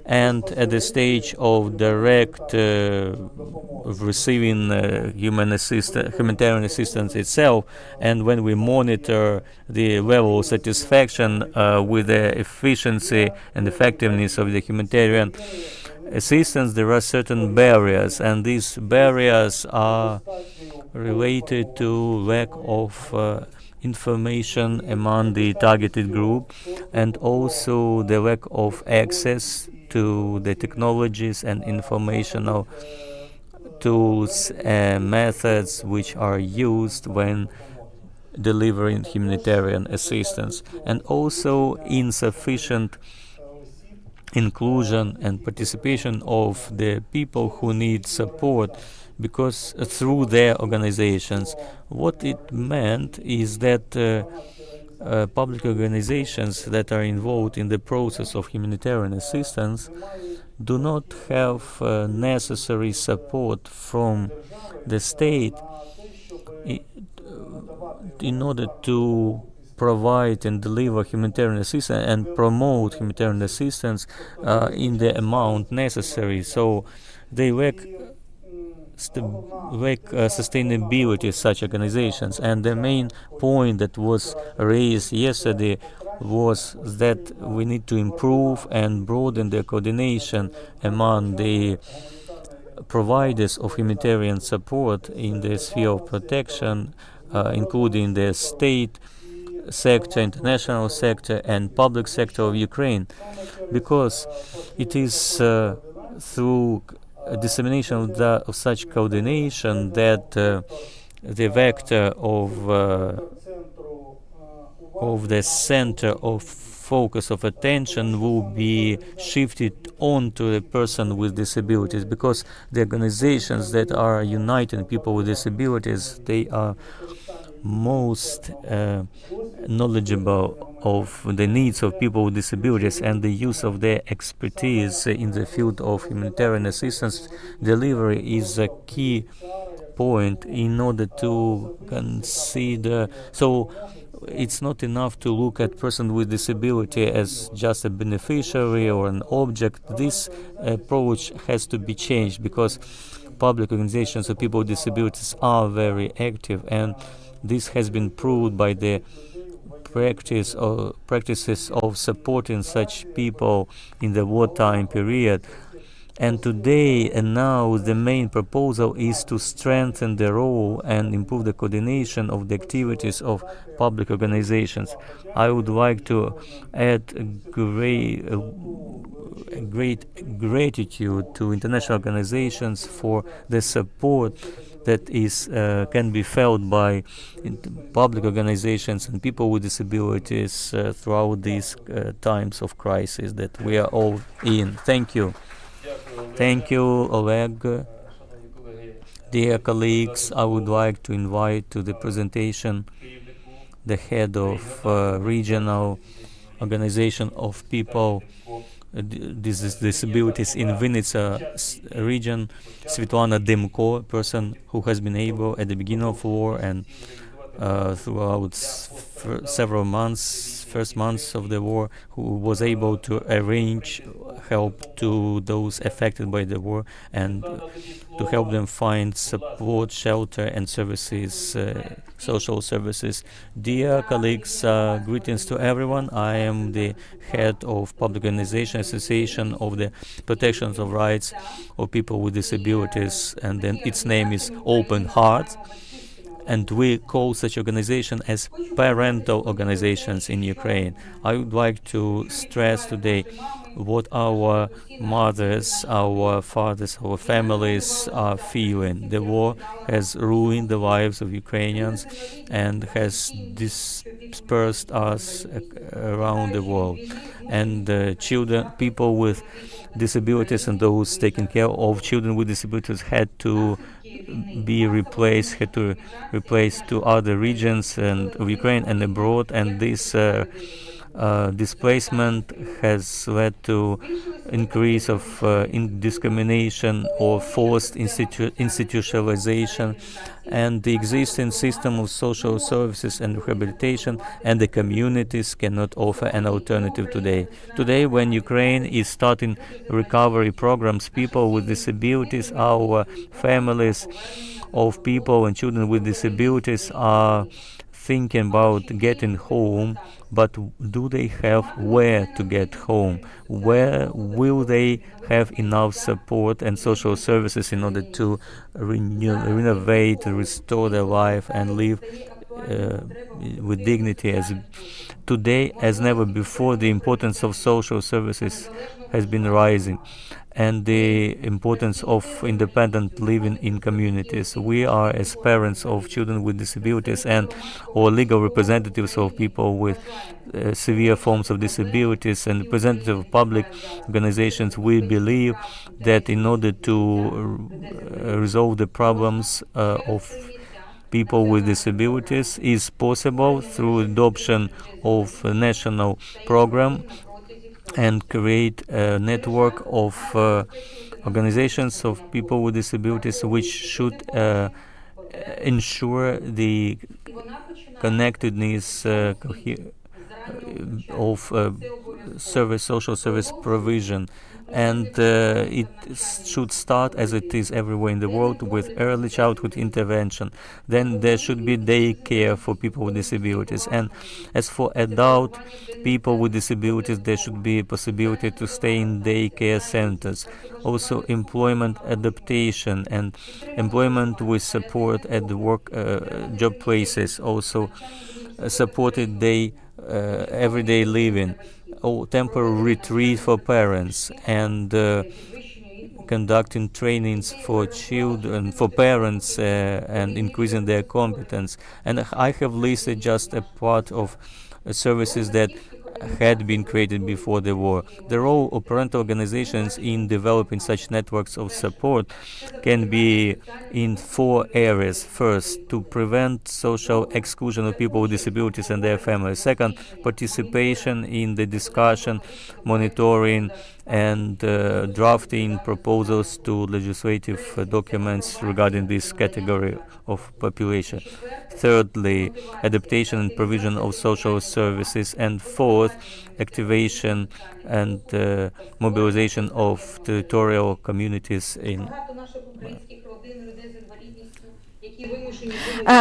and at the stage of direct of receiving humanitarian assistance itself, and when we monitor the level of satisfaction with the efficiency and effectiveness of the humanitarian assistance, there are certain barriers, and these barriers are related to lack of information among the targeted group, and also the lack of access to the technologies and informational tools and methods which are used when delivering humanitarian assistance, and also insufficient inclusion and participation of the people who need support, because through their organizations. What it meant is that public organizations that are involved in the process of humanitarian assistance do not have necessary support from the state in order to provide and deliver humanitarian assistance and promote humanitarian assistance in the amount necessary. So they lack sustainability, such organizations. And the main point that was raised yesterday was that we need to improve and broaden the coordination among the providers of humanitarian support in the sphere of protection, including the state sector, international sector, and public sector of Ukraine, because it is through dissemination of such coordination that the vector of the center of focus of attention will be shifted onto the person with disabilities, because the organizations that are uniting people with disabilities, they are most knowledgeable of the needs of people with disabilities, and the use of their expertise in the field of humanitarian assistance delivery is a key point in order to consider. So it's not enough to look at person with disability as just a beneficiary or an object. This approach has to be changed, because public organizations of people with disabilities are very active, and this has been proved by the practices of supporting such people in the wartime period. And today and now the main proposal is to strengthen the role and improve the coordination of the activities of public organizations. I would like to add great gratitude to international organizations for the support that is can be felt by public organizations and people with disabilities throughout these times of crisis that we are all in. Thank you. Thank you, Oleg. Dear colleagues, I would like to invite to the presentation the head of regional organization of people disabilities in Vinnytsia region, Svetlana Demko, a person who has been able at the beginning of war and throughout several months, first months of the war, who was able to arrange help to those affected by the war and to help them find support, shelter, and services, social services. Dear colleagues, greetings to everyone. I am the head of Public Organization Association of the Protection of Rights of People with Disabilities, and then its name is Open Heart. and we call such organizations as parental organizations in Ukraine. I would like to stress today what our mothers, our fathers, our families are feeling. The war has ruined the lives of Ukrainians and has dispersed us around the world. And children, people with disabilities and those taking care of children with disabilities had to replaced to other regions and of Ukraine and abroad, and this displacement has led to increase of discrimination or forced institutionalization, and the existing system of social services and rehabilitation and the communities cannot offer an alternative today. Today, when Ukraine is starting recovery programs, people with disabilities, our families of people and children with disabilities are thinking about getting home, but do they have where to get home? Where will they have enough support and social services in order to renovate, restore their life and live with dignity? As today, as never before, the importance of social services has been rising, and the importance of independent living in communities. We are, as parents of children with disabilities and or legal representatives of people with severe forms of disabilities and representative of public organizations, we believe that in order to resolve the problems of people with disabilities is possible through adoption of a national program and create a network of organizations of people with disabilities which should ensure the connectedness of social service provision, and it should start, as it is everywhere in the world, with early childhood intervention. Then there should be daycare for people with disabilities, and as for adult people with disabilities, there should be a possibility to stay in daycare centers. Also, employment adaptation and employment with support at the work job places, also supported everyday living, or temporary retreat for parents, and conducting trainings for children, for parents, and increasing their competence. And I have listed just a part of services that had been created before the war. The role of parental organizations in developing such networks of support can be in 4 areas. First, to prevent social exclusion of people with disabilities and their families. Second, participation in the discussion, monitoring, and drafting proposals to legislative documents regarding this category of population. Thirdly, adaptation and provision of social services. And fourth, activation and mobilization of territorial communities in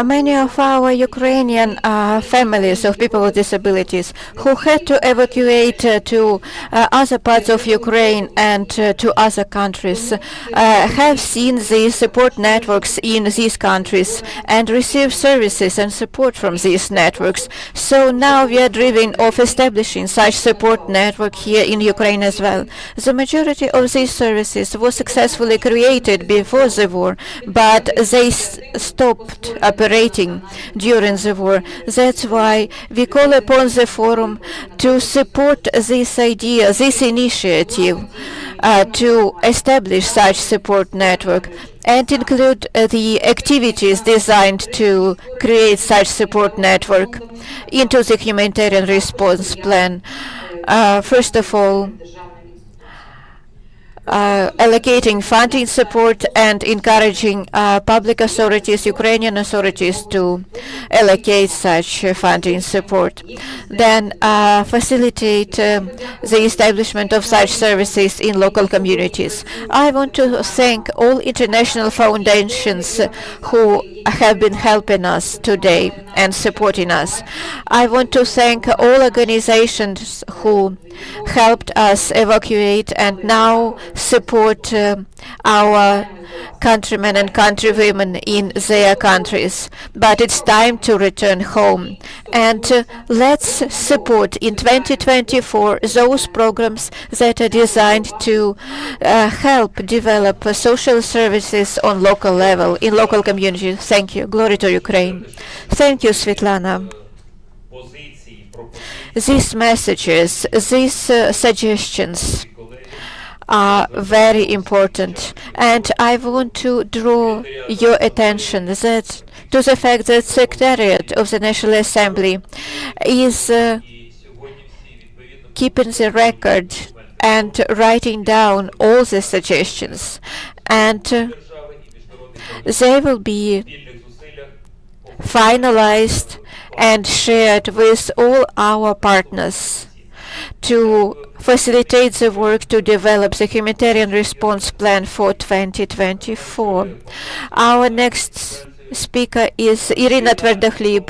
many of our Ukrainian families of people with disabilities who had to evacuate to other parts of Ukraine and to other countries have seen these support networks in these countries and receive services and support from these networks. So now we are driven of establishing such support network here in Ukraine as well. The majority of these services was successfully created before the war, but they stopped operating during the war. That's why we call upon the forum to support this idea, this initiative, to establish such support network and include the activities designed to create such support network into the humanitarian response plan. First of all, allocating funding support and encouraging public authorities, Ukrainian authorities, to allocate such funding support. Then facilitate the establishment of such services in local communities. I want to thank all international foundations who have been helping us today and supporting us. I want to thank all organizations who helped us evacuate and now support our countrymen and countrywomen in their countries. But it's time to return home. And let's support in 2024 those programs that are designed to help develop social services on local level, in local communities. Thank you. Glory to Ukraine. Thank you, Svetlana. These messages, these suggestions are very important, and I want to draw your attention to the fact that Secretariat of the National Assembly is keeping the record and writing down all the suggestions, and they will be finalized and shared with all our partners to facilitate the work to develop the humanitarian response plan for 2024. Our next speaker is Irina Tverdokhlyb,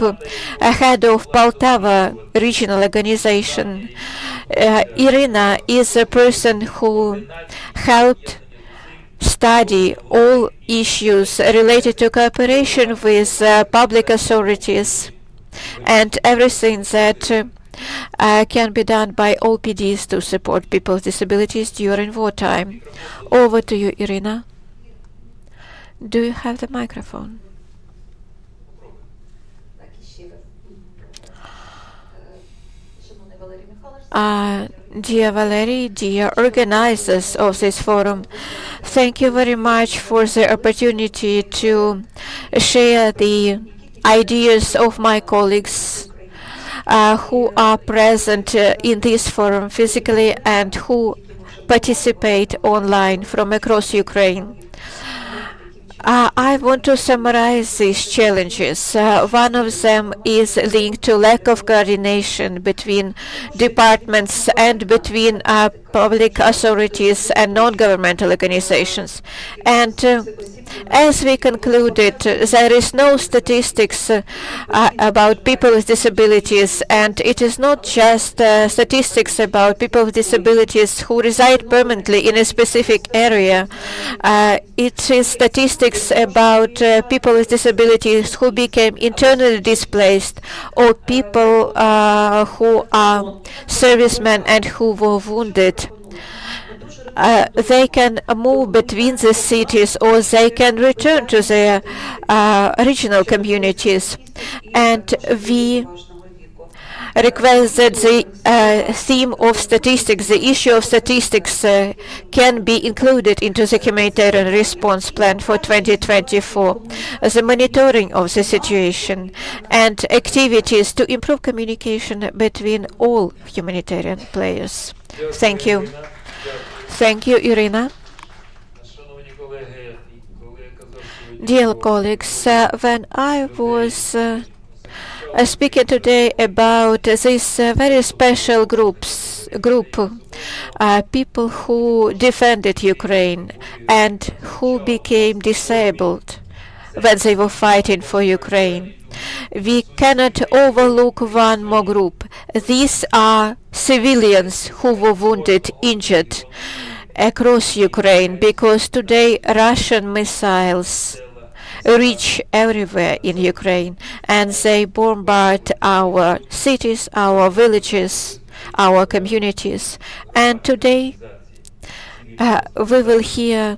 head of Poltava regional organization. Irina is a person who helped study all issues related to cooperation with public authorities and everything that can be done by OPDs to support people with disabilities during wartime. Over to you, Irina. Do you have the microphone? Dear Valery, dear organizers of this forum, thank you very much for the opportunity to share the ideas of my colleagues who are present in this forum physically and who participate online from across Ukraine. I want to summarize these challenges. One of them is linked to lack of coordination between departments and between public authorities and non-governmental organizations. And as we concluded, there is no statistics about people with disabilities, and it is not just statistics about people with disabilities who reside permanently in a specific area. It is statistics about people with disabilities who became internally displaced, or people who are servicemen and who were wounded. They can move between the cities, or they can return to their regional communities. And we request that the theme of statistics, the issue of statistics, can be included into the humanitarian response plan for 2024. The monitoring of the situation and activities to improve communication between all humanitarian players. Thank you. Thank you, Irina. Dear colleagues, when I was speaking today about this very special group, people who defended Ukraine and who became disabled when they were fighting for Ukraine, we cannot overlook one more group. These are civilians who were wounded, injured across Ukraine, because today Russian missiles reach everywhere in Ukraine, and they bombard our cities, our villages, our communities. And today we will hear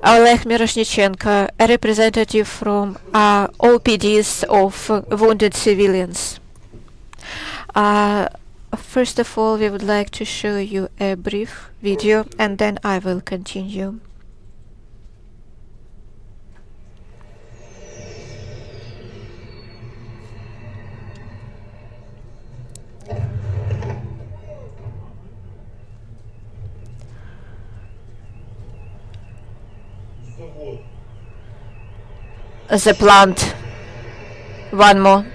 Oleg Miroshnichenko, a representative from OPDs of wounded civilians. First of all, we would like to show you a brief video, and then I will continue. The plant. One more.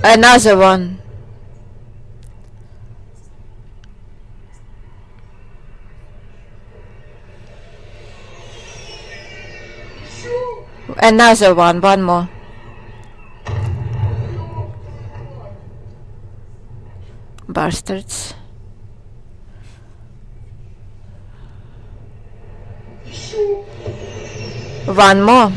Another one. Another one more. Bastards. One more.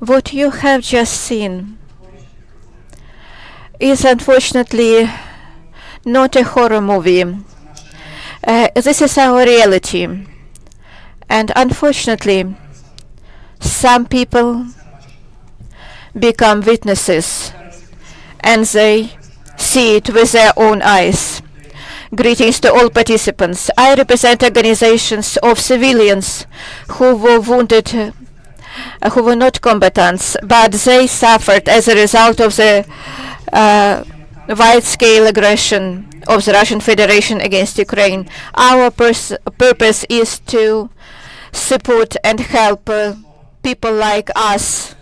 What you have just seen is unfortunately not a horror movie. This is our reality. And unfortunately, some people become witnesses and they see it with their own eyes. Greetings to all participants. I represent organizations of civilians who were wounded, who were not combatants, but they suffered as a result of the wide-scale aggression of the Russian Federation against Ukraine. Our purpose is to support and help people like us,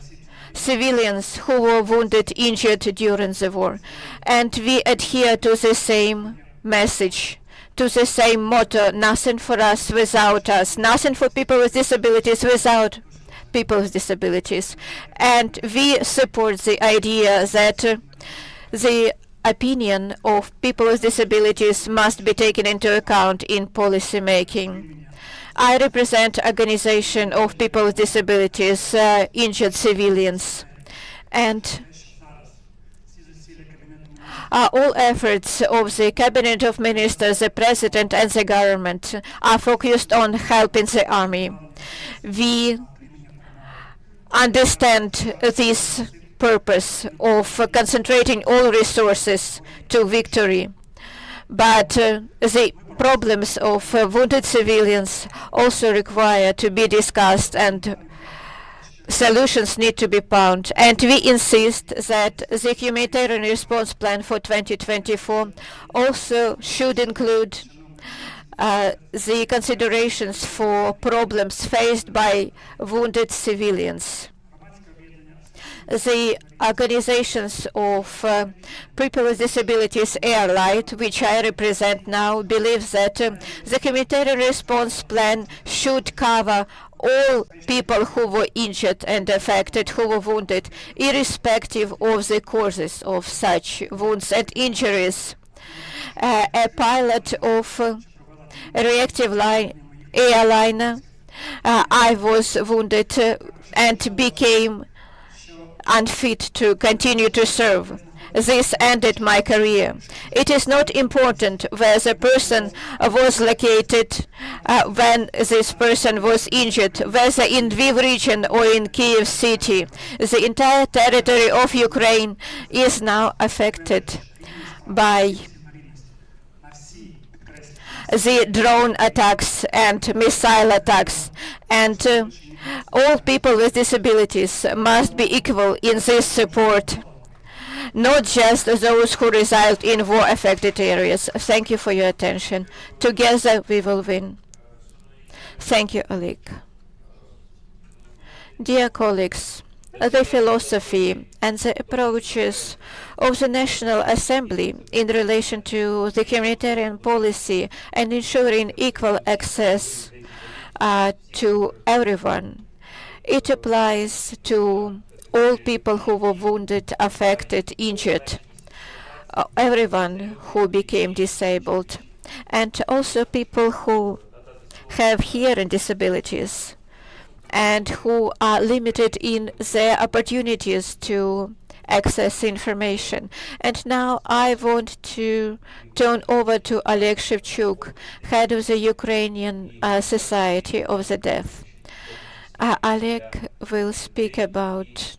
civilians who were wounded, injured during the war. And we adhere to the same message, to the same motto: nothing for us without us, nothing for people with disabilities without people with disabilities. And we support the idea that the opinion of people with disabilities must be taken into account in policy making. I represent organization of people with disabilities, injured civilians, and all efforts of the Cabinet of Ministers, the President and the government are focused on helping the army. We understand this purpose of concentrating all resources to victory. But the problems of wounded civilians also require to be discussed and solutions need to be found. And we insist that the humanitarian response plan for 2024 also should include the considerations for problems faced by wounded civilians. The organizations of people with disabilities Airlight, which I represent now, believes that the humanitarian response plan should cover all people who were injured and affected, who were wounded, irrespective of the causes of such wounds and injuries. A pilot of a reactive airliner, I was wounded and became unfit to continue to serve. This ended my career. It is not important where the person was located when this person was injured, whether in Lviv region or in Kiev city. The entire territory of Ukraine is now affected by the drone attacks and missile attacks, and all people with disabilities must be equal in this support, not just those who reside in war-affected areas. Thank you for your attention. Together we will win. Thank you, Oleg. Dear colleagues, the philosophy and the approaches of the National Assembly in relation to the humanitarian policy and ensuring equal access to everyone. It applies to all people who were wounded, affected, injured, everyone who became disabled, and also people who have hearing disabilities and who are limited in their opportunities to access information. And now I want to turn over to Oleg Shevchuk, head of the Ukrainian Society of the Deaf. Oleg will speak about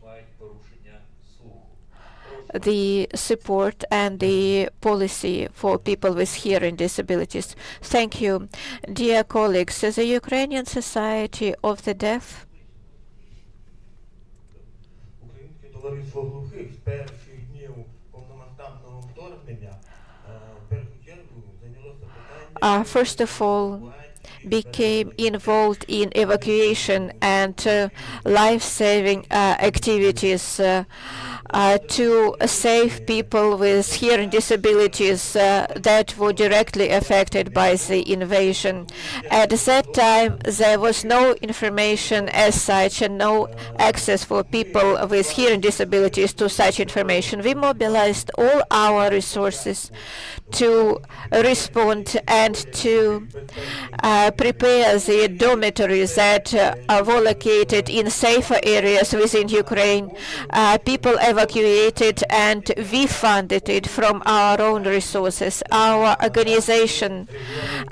the support and the policy for people with hearing disabilities. Thank you. Dear colleagues, the Ukrainian Society of the Deaf first of all became involved in evacuation and life-saving activities to save people with hearing disabilities that were directly affected by the invasion. At that time, there was no information as such and no access for people with hearing disabilities to such information. We mobilized all our resources to respond and to prepare the dormitories that were located in safer areas within Ukraine. People evacuated, and we funded it from our own resources. Our organization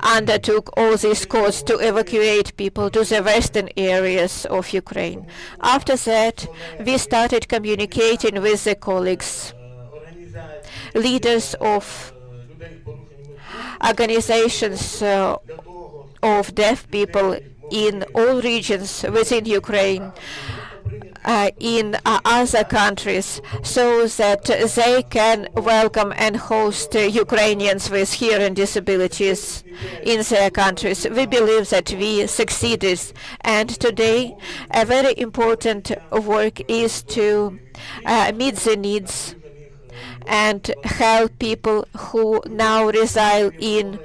undertook all these costs to evacuate people to the western areas of Ukraine. After that, we started communicating with the colleagues, leaders of organizations of deaf people in all regions within Ukraine, in other countries, so that they can welcome and host Ukrainians with hearing disabilities in their countries. We believe that we succeeded, and today a very important work is to meet the needs and help people who now reside in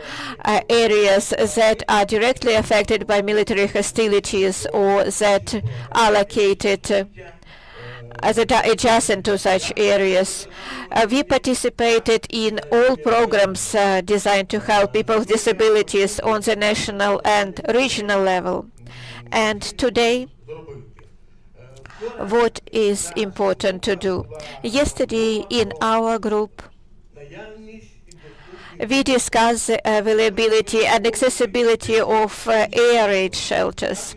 areas that are directly affected by military hostilities or that are located that are adjacent to such areas. We participated in all programs designed to help people with disabilities on the national and regional level. And today, what is important to do? Yesterday in our group, we discussed the availability and accessibility of air raid shelters.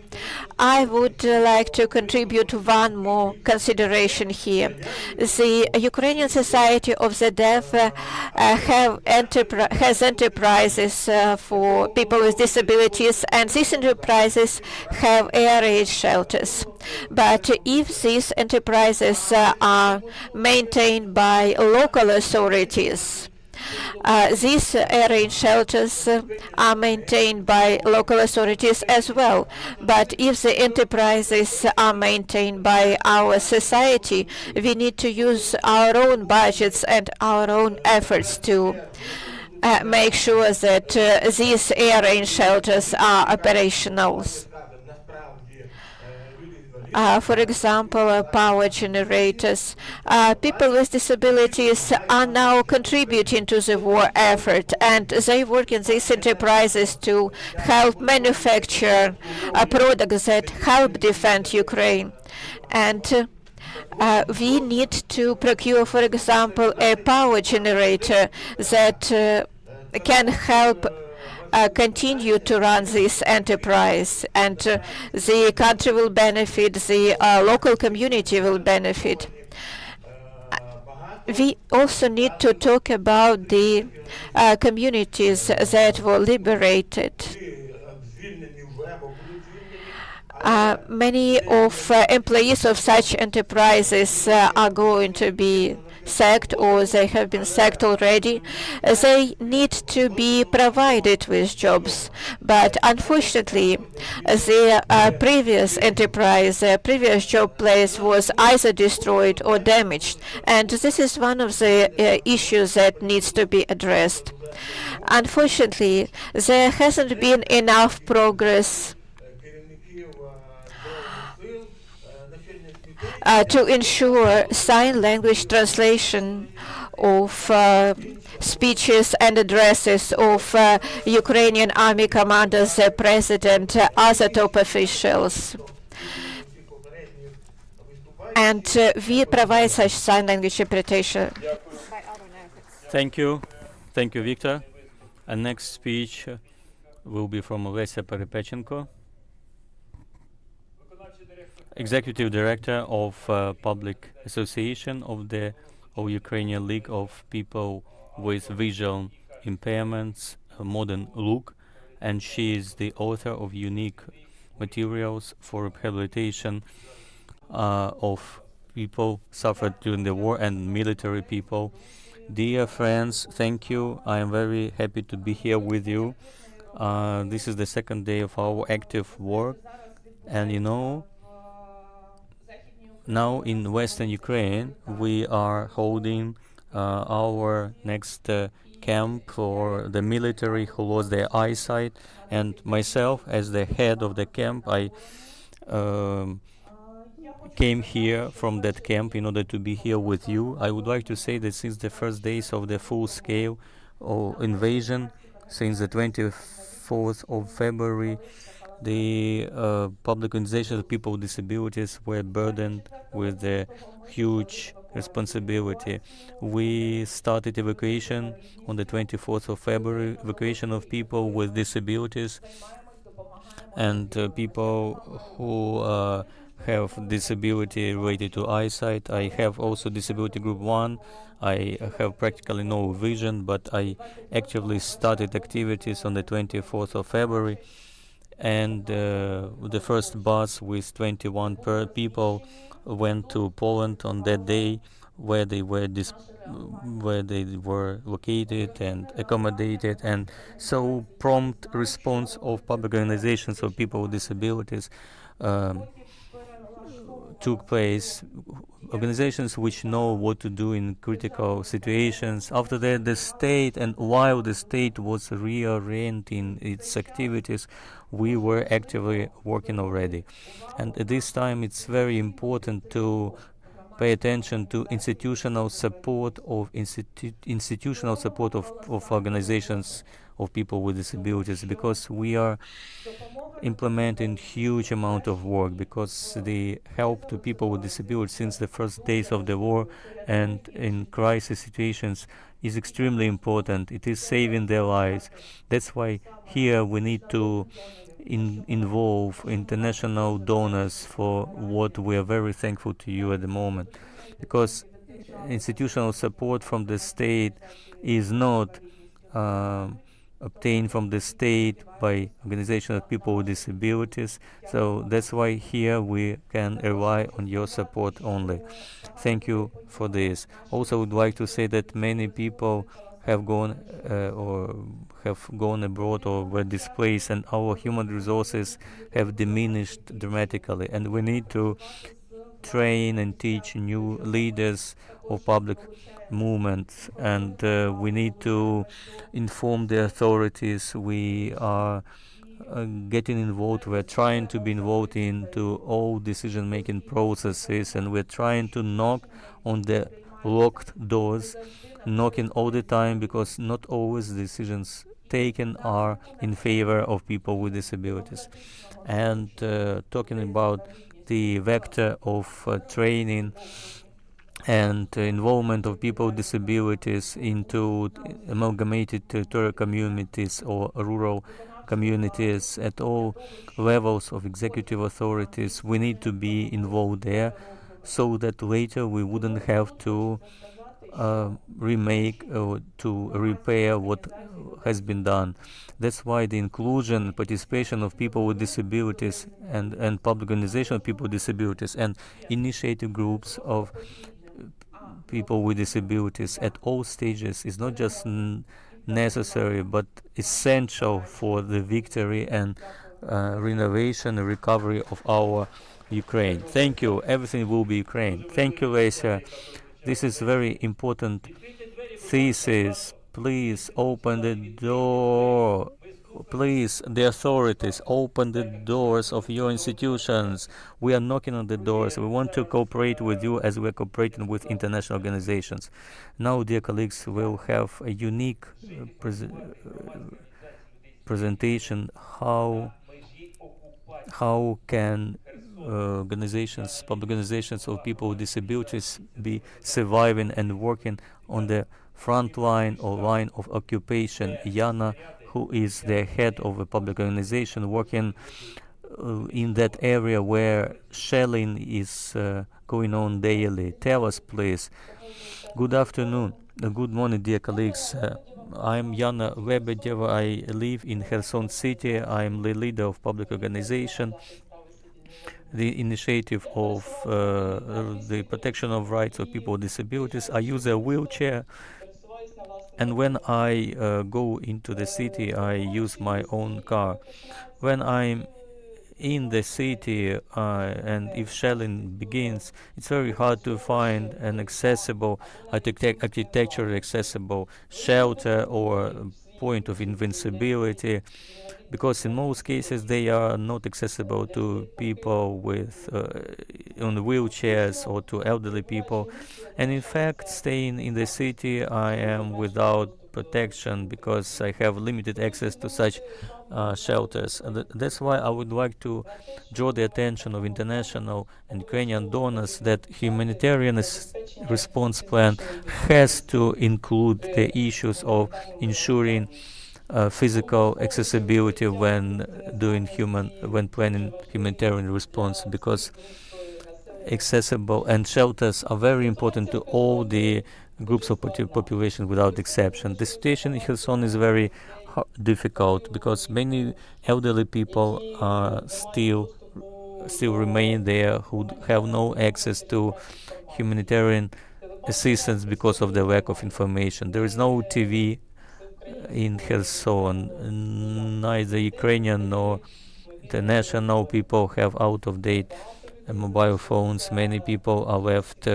I would like to contribute one more consideration here. The Ukrainian Society of the Deaf has enterprises for people with disabilities, and these enterprises have air raid shelters. But if these enterprises are maintained by local authorities, these air raid shelters are maintained by local authorities as well. But if the enterprises are maintained by our society, we need to use our own budgets and our own efforts to make sure that these air raid shelters are operational. For example, power generators. People with disabilities are now contributing to the war effort, and they work in these enterprises to help manufacture products that help defend Ukraine. And we need to procure, for example, a power generator that can help continue to run this enterprise, and the country will benefit, the local community will benefit. We also need to talk about the communities that were liberated. Many of employees of such enterprises are going to be sacked, or they have been sacked already. They need to be provided with jobs, but unfortunately their previous enterprise, their previous job place was either destroyed or damaged, and this is one of the issues that needs to be addressed. Unfortunately, there hasn't been enough progress to ensure sign language translation of speeches and addresses of Ukrainian army commanders, the president, other top officials. And we provide such sign language interpretation. Thank you. Thank you, Victor. And next speech will be from Olesya Perepechenko, Executive Director of Public Association of the Ukrainian League of People with Visual Impairments, Modern Look, and she is the author of unique materials for rehabilitation of people suffered during the war and military people. Dear friends, thank you. I am very happy to be here with you. This is the second day of our active work, and now in Western Ukraine we are holding our next camp for the military who lost their eyesight, and myself as the head of the camp, I um, came here from that camp in order to be here with you. I would like to say that since the first days of the full-scale invasion, since the 24th of February, the public organizations of people with disabilities were burdened with a huge responsibility. We started evacuation on the 24th of February, evacuation of people with disabilities and people who have disability related to eyesight. I have also disability group 1. I have practically no vision, but I actively started activities on the 24th of February, and the first bus with 21 people went to Poland on that day, where they were located and accommodated, and so prompt response of public organizations of people with disabilities um, took place, organizations which know what to do in critical situations. After that, the state, and while the state was reorienting its activities, we were actively working already. And at this time, it's very important to pay attention to institutional support of organizations of people with disabilities, because we are implementing huge amount of work, because the help to people with disabilities since the first days of the war and in crisis situations is extremely important. It is saving their lives. That's why here we need to involve international donors, for what we are very thankful to you at the moment, because institutional support from the state is not obtained from the state by organizations of people with disabilities. So that's why here we can rely on your support only. Thank you for this. Also, I would like to say that many people have gone or have gone abroad or were displaced, and our human resources have diminished dramatically, and we need to train and teach new leaders of public movements, and we need to inform the authorities. We are getting involved. We're trying to be involved into all decision-making processes, and we're trying to knock on the locked doors, knocking all the time, because not always decisions taken are in favor of people with disabilities. And talking about the vector of training and involvement of people with disabilities into amalgamated territorial communities or rural communities at all levels of executive authorities, we need to be involved there, so that later we wouldn't have to remake or to repair what has been done. That's why the inclusion and participation of people with disabilities and public organization of people with disabilities and initiative groups of people with disabilities at all stages is not just necessary but essential for the victory and renovation and recovery of our Ukraine. Thank you. Everything will be Ukraine. Thank you, Lesia. This is very important thesis. Please open the door. Please, the authorities, open the doors of your institutions. We are knocking on the doors. We want to cooperate with you as we are cooperating with international organizations. Now, dear colleagues, we'll have a unique presentation. How can organizations, public organizations of people with disabilities be surviving and working on the front line or line of occupation? Yana, who is the head of a public organization working in that area where shelling is going on daily. Tell us, please. Good afternoon. Good morning, dear colleagues. I'm Yana Lebedeva. I live in Kherson City. I'm the leader of public organization, the initiative of the protection of rights of people with disabilities. I use a wheelchair And when I go into the city, I use my own car. When I'm in the city and if shelling begins, it's very hard to find an accessible, architecturally accessible shelter or point of invincibility, because in most cases they are not accessible to people with on wheelchairs or to elderly people. And in fact, staying in the city, I am without protection because I have limited access to such shelters. And that's why I would like to draw the attention of international and Ukrainian donors that humanitarian response plan has to include the issues of ensuring physical accessibility when when planning humanitarian response, because accessible and shelters are very important to all the groups of population without exception. The situation in Kherson is very difficult because many elderly people still remain there who have no access to humanitarian assistance because of the lack of information. There is no TV in Kherson. Neither Ukrainian nor international people have out-of-date mobile phones. Many people are left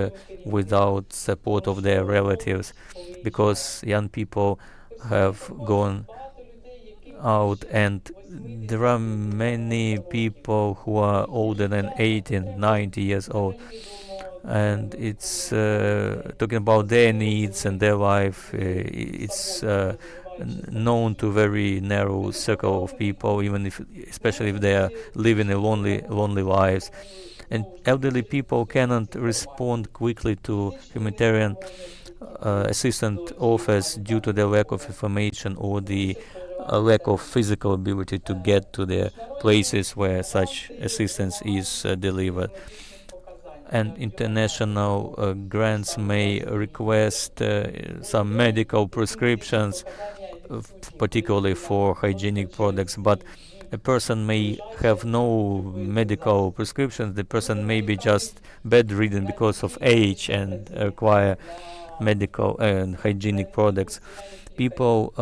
without support of their relatives because young people have gone out, and there are many people who are older than 18, 90 years old, and it's talking about their needs and their life. It's known to very narrow circle of people, even if, especially if they are living a lonely lives. And elderly people cannot respond quickly to humanitarian assistance offers due to the lack of information or the lack of physical ability to get to the places where such assistance is delivered. And international grants may request some medical prescriptions, particularly for hygienic products, but a person may have no medical prescriptions. The person may be just bedridden because of age and require medical and hygienic products. People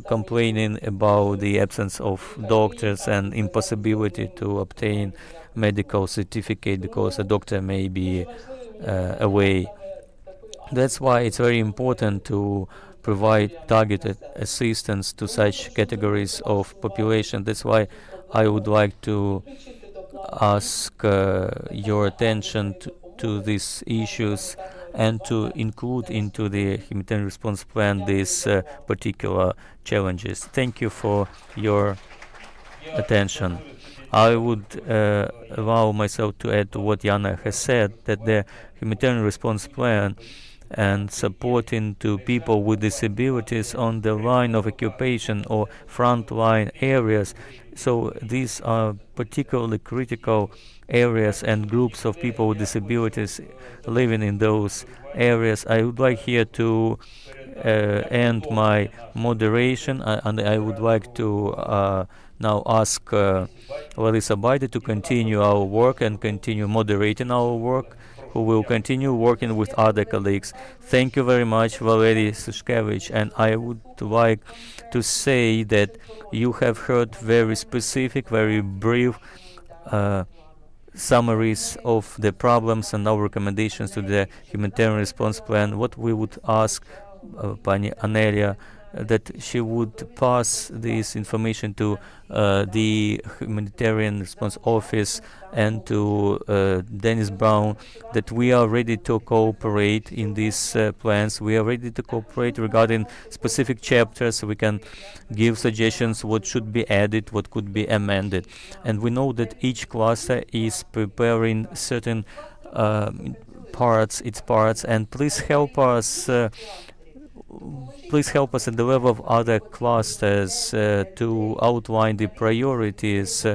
complaining about the absence of doctors and impossibility to obtain medical certificate because a doctor may be away. That's why it's very important to provide targeted assistance to such categories of population. That's why I would like to ask your attention to these issues and to include into the humanitarian response plan these particular challenges. Thank you for your attention. I would allow myself to add to what Yana has said, that the humanitarian response plan and supporting to people with disabilities on the line of occupation or frontline areas. So these are particularly critical areas and groups of people with disabilities living in those areas. I would like here to end my moderation, and I would like to now ask Larissa Baide to continue our work and continue moderating our work, who will continue working with other colleagues. Thank you very much, Valery Sushkevich, and I would like to say that you have heard very specific, very brief summaries of the problems and our recommendations to the humanitarian response plan. What we would ask Pani Anelia, that she would pass this information to the Humanitarian Response Office and to Dennis Brown, that we are ready to cooperate in these plans. We are ready to cooperate regarding specific chapters. We can give suggestions what should be added, what could be amended. And we know that each cluster is preparing certain its parts, and please help us at the level of other clusters to outline the priorities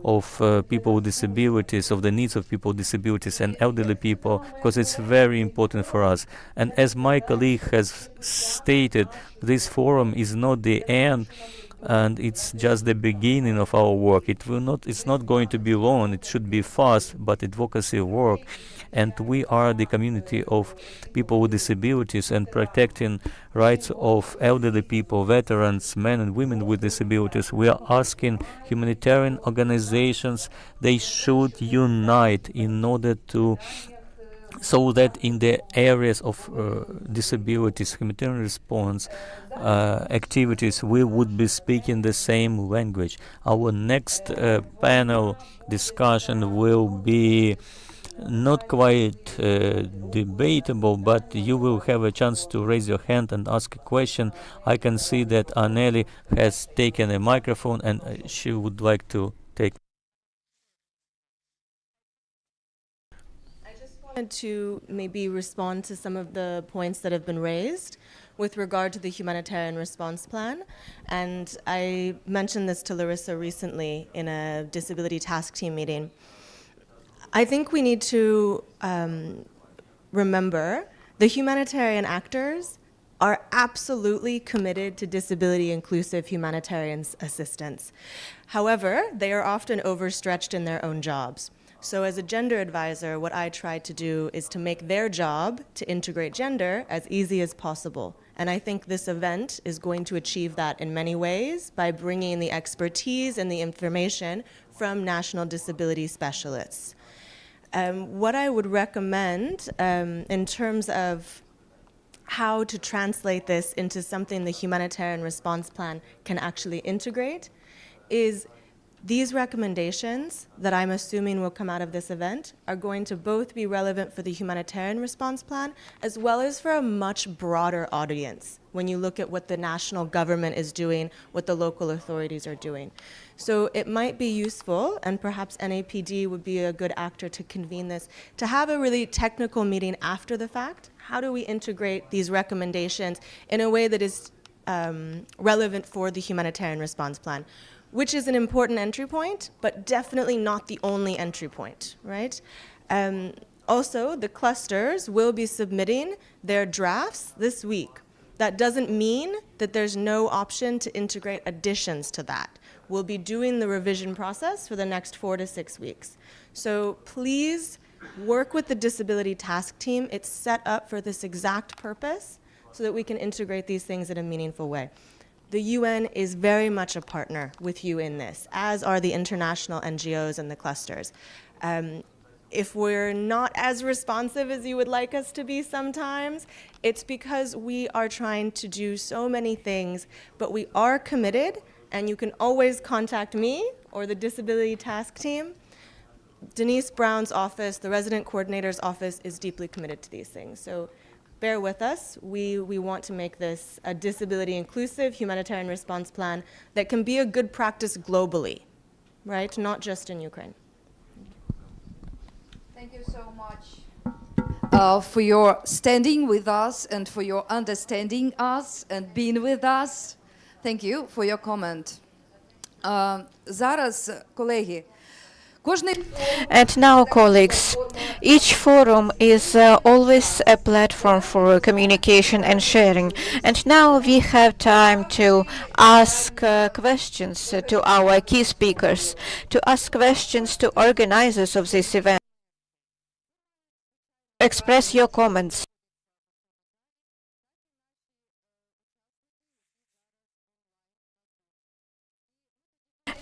of people with disabilities, of the needs of people with disabilities and elderly people, because it's very important for us. And as my colleague has stated, this forum is not the end and it's just the beginning of our work. It's not going to be long. It should be fast, but advocacy work. And we are the community of people with disabilities and protecting rights of elderly people, veterans, men and women with disabilities. We are asking humanitarian organizations, they should unite in order to, so that in the areas of disabilities, humanitarian response activities, we would be speaking the same language. Our next panel discussion will be not quite debatable, but you will have a chance to raise your hand and ask a question. I can see that Anneli has taken a microphone and she would like to take. Wanted to maybe respond to some of the points that have been raised with regard to the humanitarian response plan. And I mentioned this to Larissa recently in a disability task team meeting. I think we need to remember the humanitarian actors are absolutely committed to disability inclusive humanitarian assistance. However, they are often overstretched in their own jobs. So as a gender advisor, what I try to do is to make their job to integrate gender as easy as possible. And I think this event is going to achieve that in many ways by bringing the expertise and the information from national disability specialists. What I would recommend in terms of how to translate this into something the humanitarian response plan can actually integrate is these recommendations that I'm assuming will come out of this event are going to both be relevant for the humanitarian response plan as well as for a much broader audience when you look at what the national government is doing, what the local authorities are doing. So it might be useful, and perhaps NAPD would be a good actor to convene this, to have a really technical meeting after the fact. How do we integrate these recommendations in a way that is relevant for the humanitarian response plan? Which is an important entry point, but definitely not the only entry point, right? Also, the clusters will be submitting their drafts this week. That doesn't mean that there's no option to integrate additions to that. We'll be doing the revision process for the next 4 to 6 weeks. So please work with the disability task team. It's set up for this exact purpose so that we can integrate these things in a meaningful way. The UN is very much a partner with you in this, as are the international NGOs and the clusters. If we're not as responsive as you would like us to be sometimes, it's because we are trying to do so many things, but we are committed, and you can always contact me or the disability task team. Denise Brown's office, the resident coordinator's office, is deeply committed to these things. So bear with us. We want to make this a disability inclusive humanitarian response plan that can be a good practice globally, right? Not just in Ukraine. Thank you so much for your standing with us and for your understanding us and being with us. Thank you for your comment. Зараз, колеги, And now, colleagues, each forum is always a platform for communication and sharing. And now we have time to ask questions to our key speakers, to ask questions to organizers of this event. Express your comments.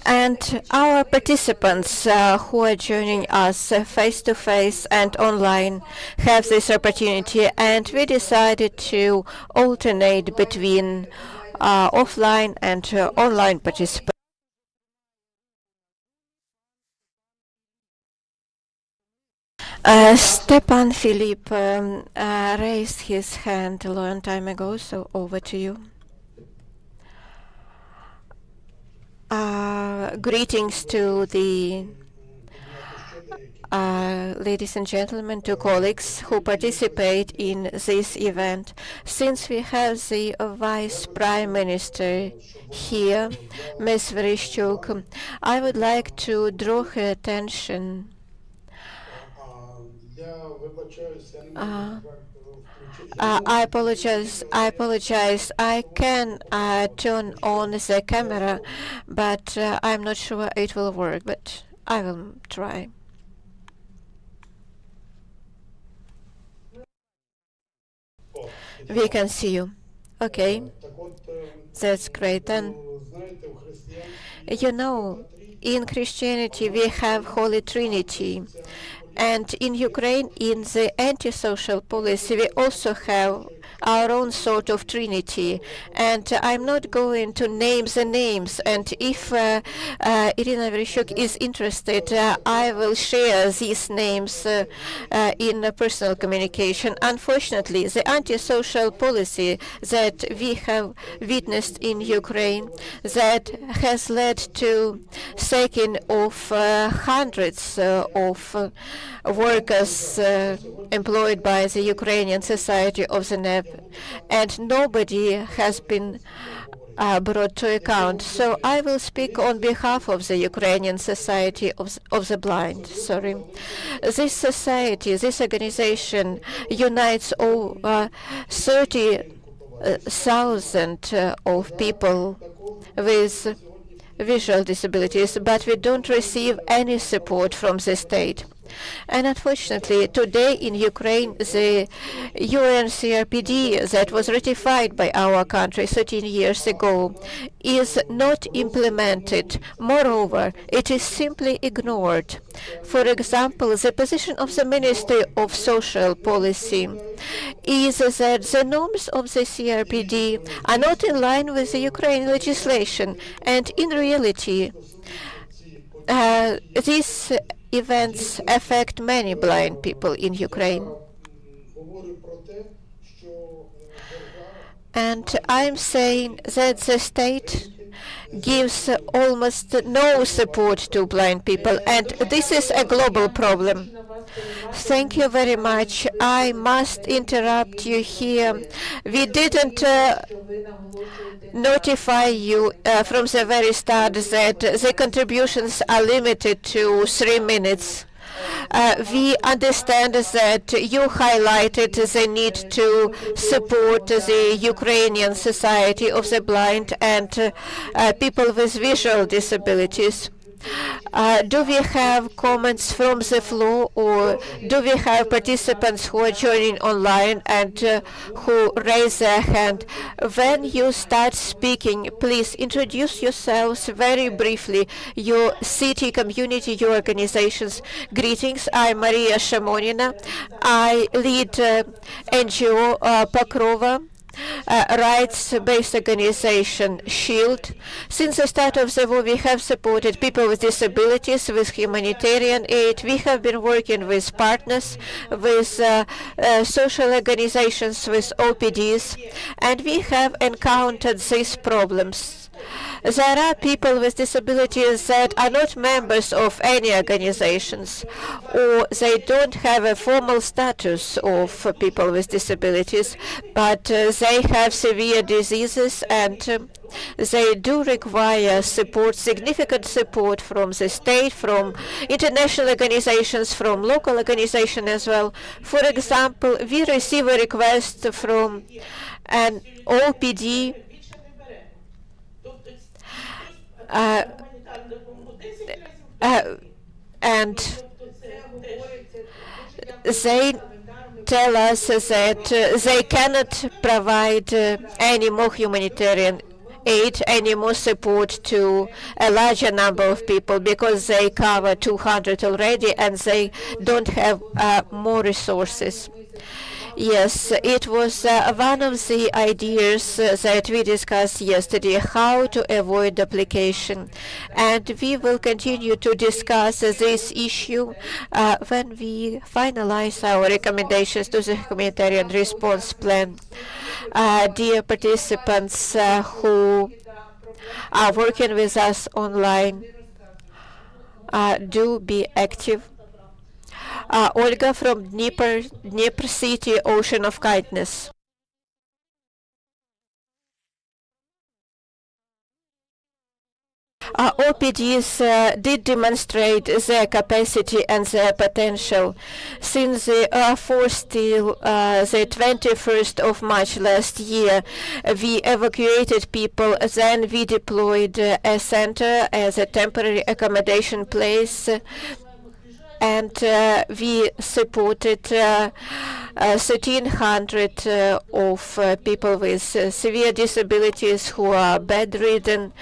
And our participants who are joining us face-to-face and online have this opportunity, and we decided to alternate between offline and online participants. Stepan Philippe raised his hand a long time ago, so over to you. Greetings to the ladies and gentlemen, to colleagues who participate in this event. Since we have the Vice Prime Minister here, Ms. Vereshchuk, I would like to draw her attention I apologize. I apologize. I can turn on the camera, but I'm not sure it will work. But I will try. We can see you. Okay, that's great. Then, you know, in Christianity we have Holy Trinity. And in Ukraine, in the antisocial policy, we also have our own sort of trinity. And I'm not going to name the names. And if Irina Vereshchuk is interested, I will share these names in personal communication. Unfortunately, the antisocial policy that we have witnessed in Ukraine that has led to sacking of hundreds of workers employed by the Ukrainian Society of the NEP, and nobody has been brought to account. So I will speak on behalf of the Ukrainian Society of the Blind. Sorry. This society, this organization unites over 30,000 of people with visual disabilities, but we don't receive any support from the state. And unfortunately, today in Ukraine, the UNCRPD that was ratified by our country 13 years ago is not implemented. Moreover, it is simply ignored. For example, the position of the Ministry of Social Policy is that the norms of the CRPD are not in line with the Ukrainian legislation, and in reality, these events affect many blind people in Ukraine. And I'm saying that the state gives almost no support to blind people, and this is a global problem. Thank you very much. I must interrupt you here. We didn't notify you from the very start that the contributions are limited to 3 minutes. We understand that you highlighted the need to support the Ukrainian Society of the Blind and people with visual disabilities. Do we have comments from the floor, or do we have participants who are joining online and who raise their hand? When you start speaking, please introduce yourselves very briefly, your city, community, your organizations. Greetings, I'm Maria Shamonina. I lead NGO Pokrova. Rights-based organization SHIELD. Since the start of the war, we have supported people with disabilities with humanitarian aid. We have been working with partners, with social organizations, with OPDs, and we have encountered these problems. There are people with disabilities that are not members of any organizations, or they don't have a formal status of people with disabilities, but they have severe diseases, and they do require support, significant support from the state, from international organizations, from local organizations as well. For example, we receive a request from an OPD and they tell us that they cannot provide any more humanitarian aid, any more support to a larger number of people, because they cover 200 already and they don't have more resources. Yes, it was one of the ideas that we discussed yesterday, how to avoid duplication. And we will continue to discuss this issue when we finalize our recommendations to the humanitarian response plan. Dear participants who are working with us online, do be active. Olga from Dnieper City, Ocean of Kindness. OPDs did demonstrate their capacity and their potential. Since the force till the 21st of March last year, we evacuated people, then we deployed a center as a temporary accommodation place, and we supported 1,300 of people with severe disabilities who are bedridden,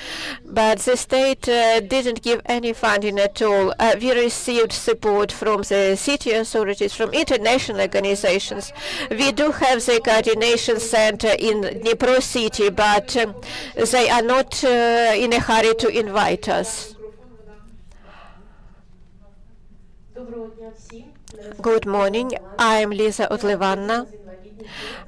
but the state didn't give any funding at all. We received support from the city authorities, from international organizations. We do have the coordination center in Dnipro city, but they are not in a hurry to invite us. Good morning. I'm Lisa Otlevanna.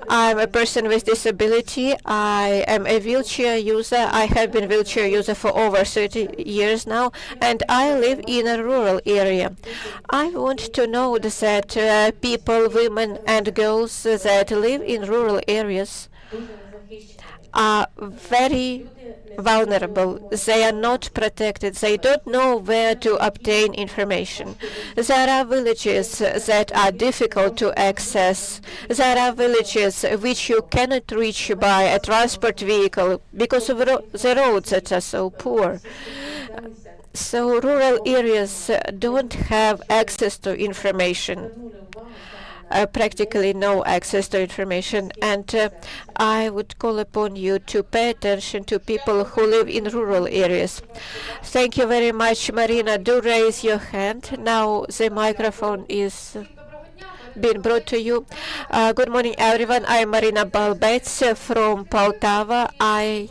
I'm a person with disability. I am a wheelchair user. I have been a wheelchair user for over 30 years now, and I live in a rural area. I want to know that people, women and girls that live in rural areas are very vulnerable. They are not protected. They don't know where to obtain information. There are villages that are difficult to access. There are villages which you cannot reach by a transport vehicle because of the roads that are so poor. So rural areas don't have access to information. Practically no access to information, and I would call upon you to pay attention to people who live in rural areas. Thank you very much, Marina. Do raise your hand. Now the microphone is being brought to you. Good morning, everyone. I'm Marina Balbets from Poltava. I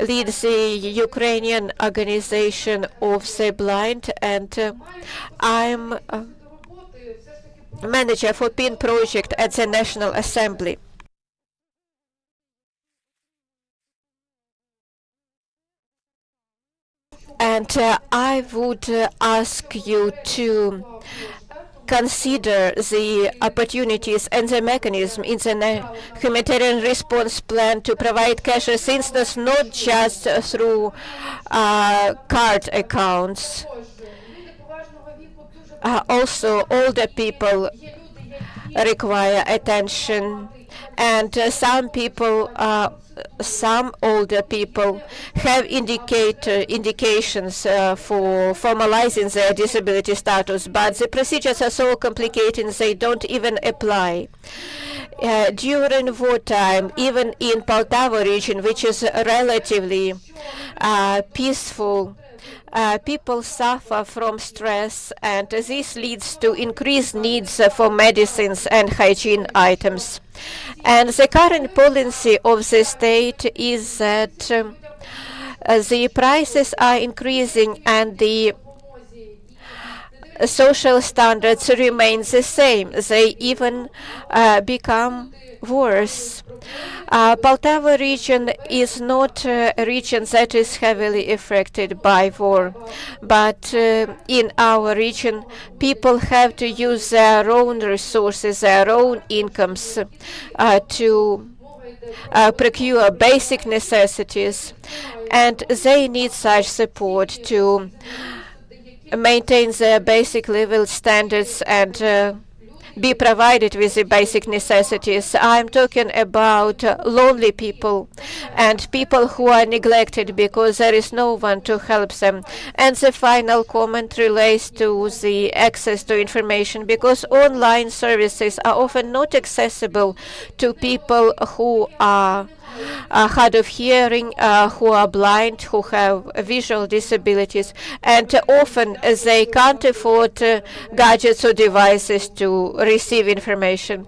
lead the Ukrainian organization of the blind, and I'm manager for PIN project at the National Assembly. And I would ask you to consider the opportunities and the mechanism in the humanitarian response plan to provide cash assistance not just through card accounts. Also, older people require attention, and some older people have indications for formalizing their disability status, but the procedures are so complicated they don't even apply. During wartime, even in Poltava region, which is relatively peaceful, people suffer from stress, and this leads to increased needs for medicines and hygiene items. And the current policy of the state is that the prices are increasing and the social standards remain the same. They even become worse. Poltava region is not a region that is heavily affected by war, but in our region people have to use their own resources, their own incomes to procure basic necessities, and they need such support to maintain their basic living standards and be provided with the basic necessities. I'm talking about lonely people and people who are neglected because there is no one to help them. And the final comment relates to the access to information, because online services are often not accessible to people who are hard of hearing, who are blind, who have visual disabilities, and often they can't afford gadgets or devices to receive information.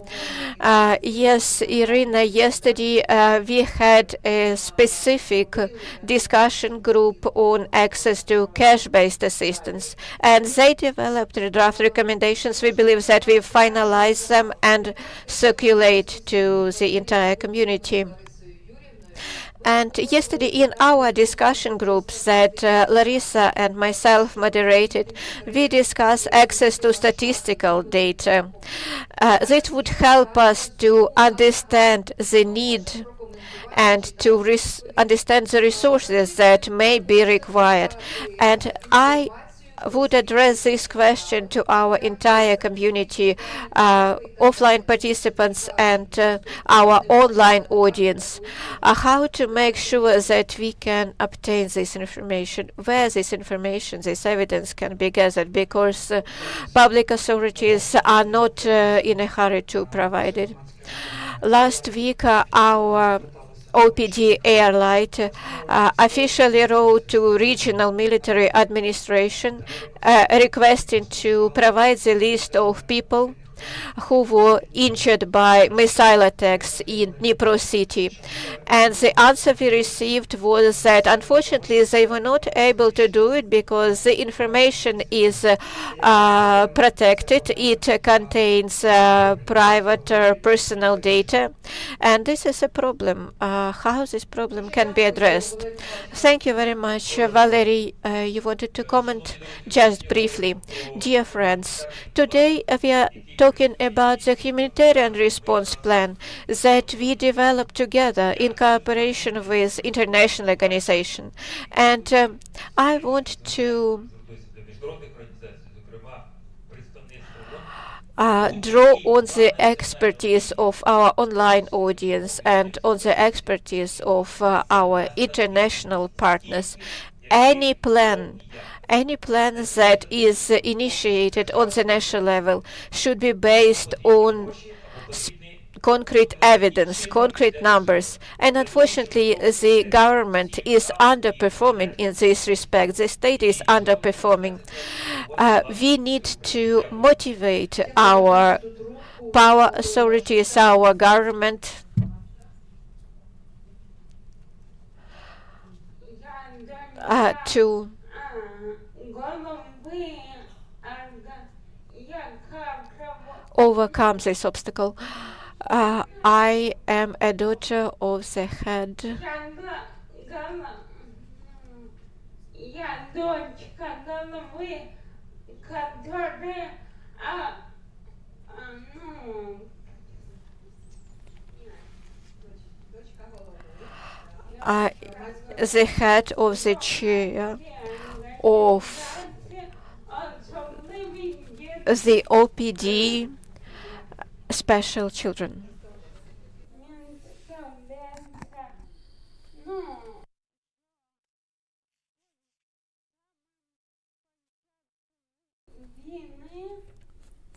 Yes, Irina, yesterday we had a specific discussion group on access to cash-based assistance, and they developed draft recommendations. We believe that we finalize them and circulate to the entire community. And yesterday in our discussion groups that Larissa and myself moderated, we discussed access to statistical data. That would help us to understand the need and to understand the resources that may be required. And I would address this question to our entire community, offline participants and our online audience, how to make sure that we can obtain this information, where this information, this evidence can be gathered, because public authorities are not in a hurry to provide it. Last week, our OPD Airlight officially wrote to regional military administration requesting to provide the list of people who were injured by missile attacks in Dnipro city. And the answer we received was that unfortunately they were not able to do it because the information is protected. It contains private personal data, and this is a problem. How this problem can be addressed? Thank you very much. Valerie, you wanted to comment just briefly. Dear friends, today we are talking about the humanitarian response plan that we developed together in cooperation with international organization. And I want to draw on the expertise of our online audience and on the expertise of our international partners. Any plan that is initiated on the national level should be based on concrete evidence, concrete numbers. And unfortunately, the government is underperforming in this respect. The state is underperforming. We need to motivate our power authorities, our government, to overcome this obstacle. I am a daughter of the head the head of the chair of the OPD special children.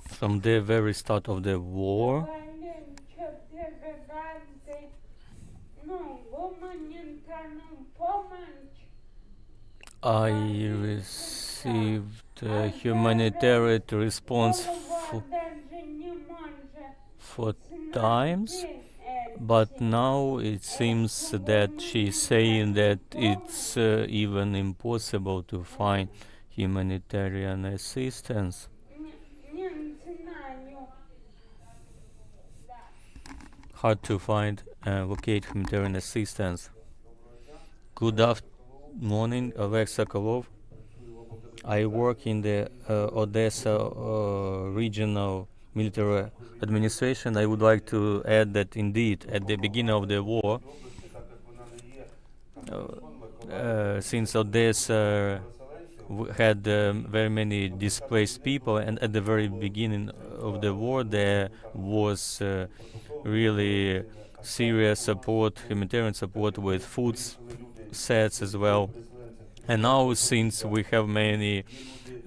From the very start of the war, I received a humanitarian response for times, but now it seems that she's saying that it's even impossible to find humanitarian assistance. Hard to find and locate humanitarian assistance. Good morning, Oleg Sokolov. I work in the Odessa regional military administration. I would like to add that indeed at the beginning of the war, since Odessa had very many displaced people, and at the very beginning of the war there was really serious support, humanitarian support with food sets as well. And now, since we have many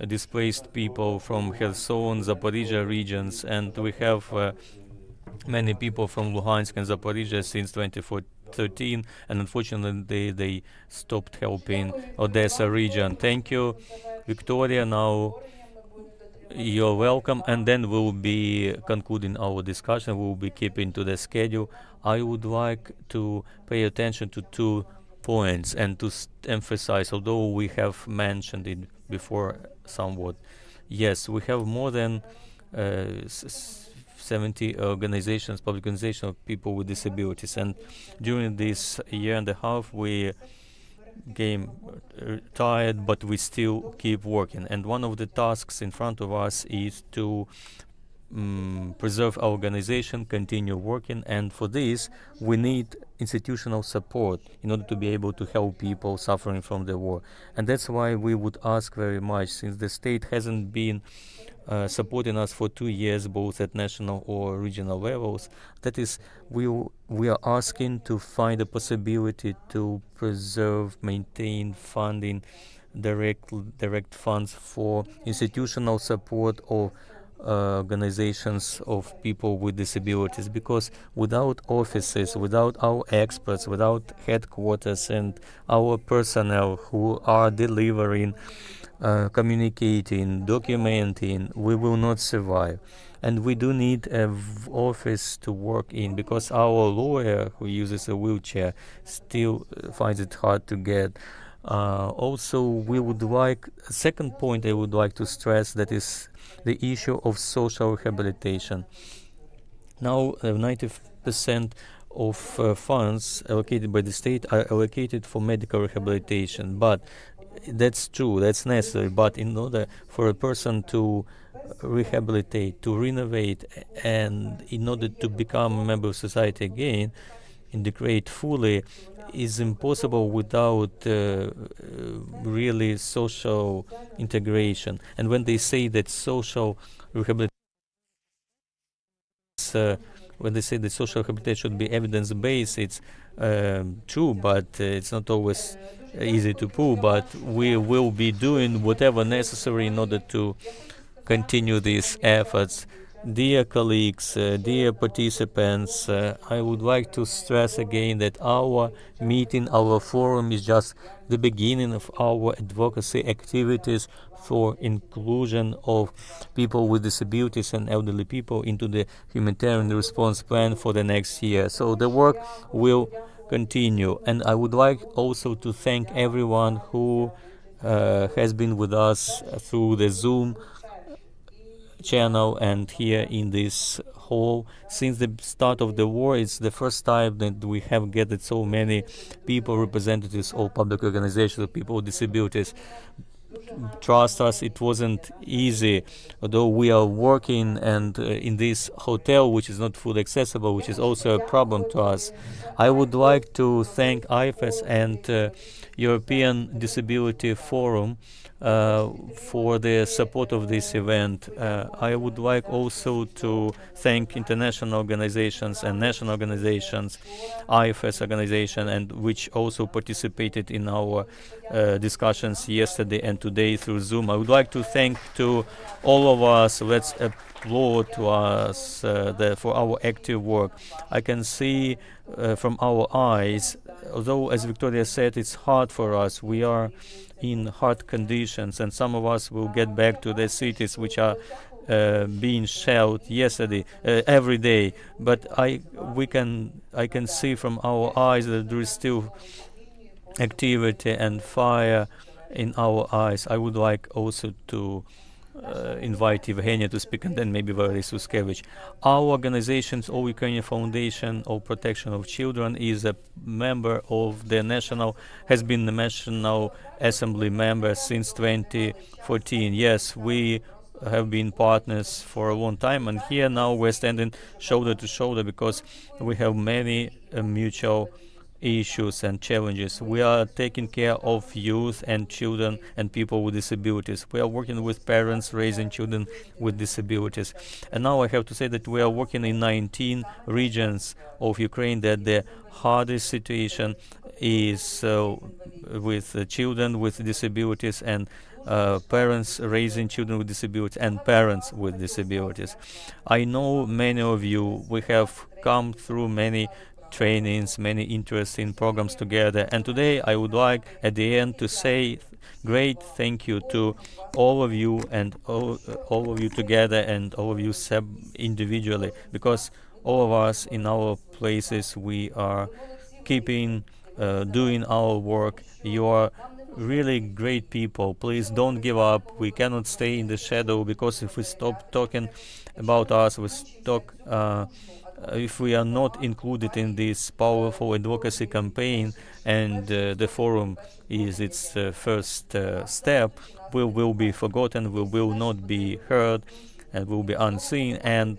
displaced people from Kherson, Zaporizhia regions, and we have many people from Luhansk and Zaporizhia since 2013, and unfortunately they stopped helping Odessa region. Thank you, Victoria. Now you're welcome, and then we'll be concluding our discussion. We'll be keeping to the schedule. I would like to pay attention to 2 points and to emphasize, although we have mentioned it before somewhat. Yes, we have more than 70 organizations, public organizations of people with disabilities, and during this year and a half we became tired, but we still keep working. And one of the tasks in front of us is to preserve our organization, continue working, and for this we need institutional support in order to be able to help people suffering from the war. And that's why we would ask very much, since the state hasn't been supporting us for 2 years, both at national or regional levels. That is, we are asking to find a possibility to preserve, maintain funding, direct funds for institutional support of organizations of people with disabilities, because without offices, without our experts, without headquarters and our personnel who are delivering, communicating, documenting, we will not survive. And we do need an office to work in, because our lawyer who uses a wheelchair still finds it hard to get. Also, we would like, a second point I would like to stress, that is the issue of social rehabilitation. Now, 90% of funds allocated by the state are allocated for medical rehabilitation, but that's true, that's necessary, but in order for a person to rehabilitate, to renovate, and in order to become a member of society again, integrate fully, is impossible without really social integration. And when they say that social rehabilitation, when they say that social rehabilitation should be evidence-based, it's true, but it's not always easy to prove. But we will be doing whatever necessary in order to continue these efforts. Dear colleagues, dear participants, I would like to stress again that our meeting, our forum is just the beginning of our advocacy activities for inclusion of people with disabilities and elderly people into the humanitarian response plan for the next year. So the work will continue. And I would like also to thank everyone who has been with us through the Zoom channel and here in this hall. Since the start of the war, it's the first time that we have gathered so many people, representatives of public organizations of people with disabilities. Trust us, it wasn't easy, although we are working and in this hotel which is not fully accessible, which is also a problem to us. I would like to thank IFES and European Disability Forum for the support of this event. I would like also to thank international organizations and national organizations, IFS organization, and which also participated in our discussions yesterday and today through Zoom. I would like to thank to all of us. Let's applaud to us for our active work. I can see from our eyes, although as Victoria said, it's hard for us. We are in hard conditions, and some of us will get back to their cities which are being shelled yesterday, every day. But I can see from our eyes that there is still activity and fire in our eyes. I would like also to invite Evgenia to speak, and then maybe Valery Suskevich. Our organizations, All Ukrainian Foundation of Protection of Children, is a member of the has been the National Assembly member since 2014. Yes, we have been partners for a long time, and here now we're standing shoulder to shoulder because we have many mutual issues and challenges. We are taking care of youth and children and people with disabilities. We are working with parents raising children with disabilities. And now I have to say that we are working in 19 regions of Ukraine, that the hardest situation is with children with disabilities and parents raising children with disabilities and parents with disabilities. I know many of you, we have come through many trainings, many interesting programs together, and today I would like at the end to say great thank you to all of you, and all of you together and all of you individually, because all of us in our places, we are keeping doing our work. You are really great people. Please don't give up. We cannot stay in the shadow, because if we stop talking about us, if we are not included in this powerful advocacy campaign, and the forum is its first step, we will be forgotten, we will not be heard. and will be unseen, and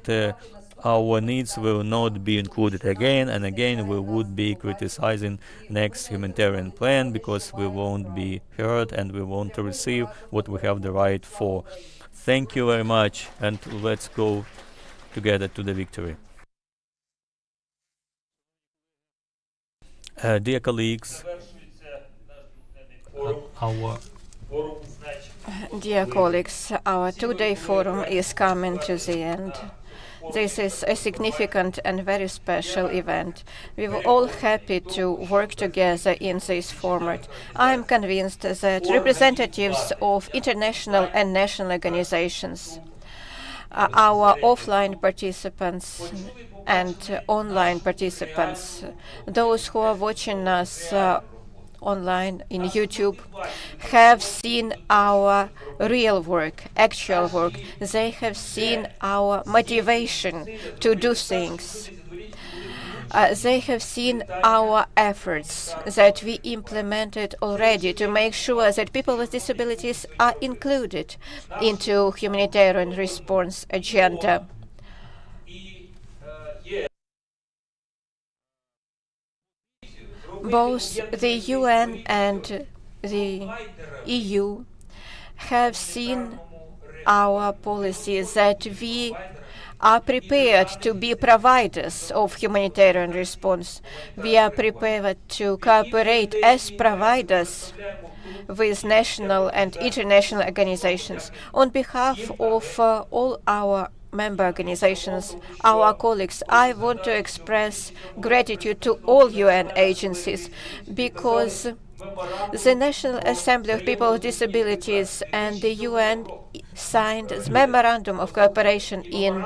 our needs will not be included again and again. We would be criticizing next humanitarian plan because we won't be heard and we won't receive what we have the right for. Thank you very much, and let's go together to the victory. Dear colleagues, our Dear colleagues, our two-day forum is coming to the end. This is a significant and very special event. We were all happy to work together in this format. I am convinced that representatives of international and national organizations, our offline participants and online participants, those who are watching us online in YouTube, have seen our real work, actual work. They have seen our motivation to do things. They have seen our efforts that we implemented already to make sure that people with disabilities are included into humanitarian response agenda. Both the UN and the EU have seen our policies that we are prepared to be providers of humanitarian response. We are prepared to cooperate as providers with national and international organizations. On behalf of all our member organizations, our colleagues, I want to express gratitude to all UN agencies because the National Assembly of People with Disabilities and the UN signed the Memorandum of Cooperation in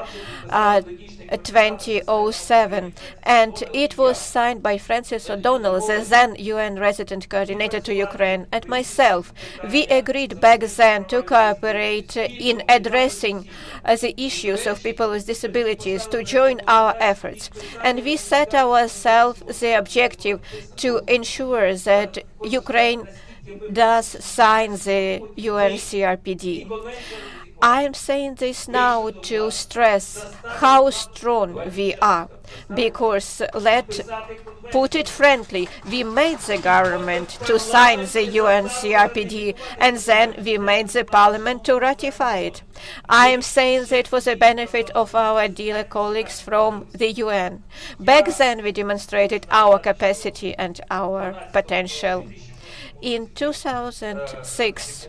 2007, and it was signed by Francis O'Donnell, the then UN resident coordinator to Ukraine, and myself. We agreed back then to cooperate in addressing the issues of people with disabilities, to join our efforts. And we set ourselves the objective to ensure that Ukraine does sign the UNCRPD. I am saying this now to stress how strong we are, because let's put it frankly, we made the government to sign the UNCRPD, and then we made the parliament to ratify it. I am saying that for the benefit of our dear colleagues from the UN. Back then we demonstrated our capacity and our potential. In 2006,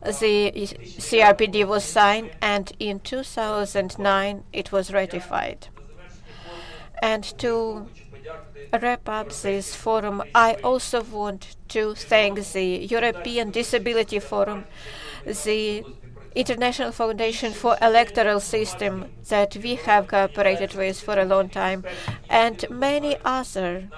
the CRPD was signed, and in 2009 it was ratified. And to wrap up this forum, I also want to thank the European Disability Forum, the International Foundation for Electoral System that we have cooperated with for a long time, and many other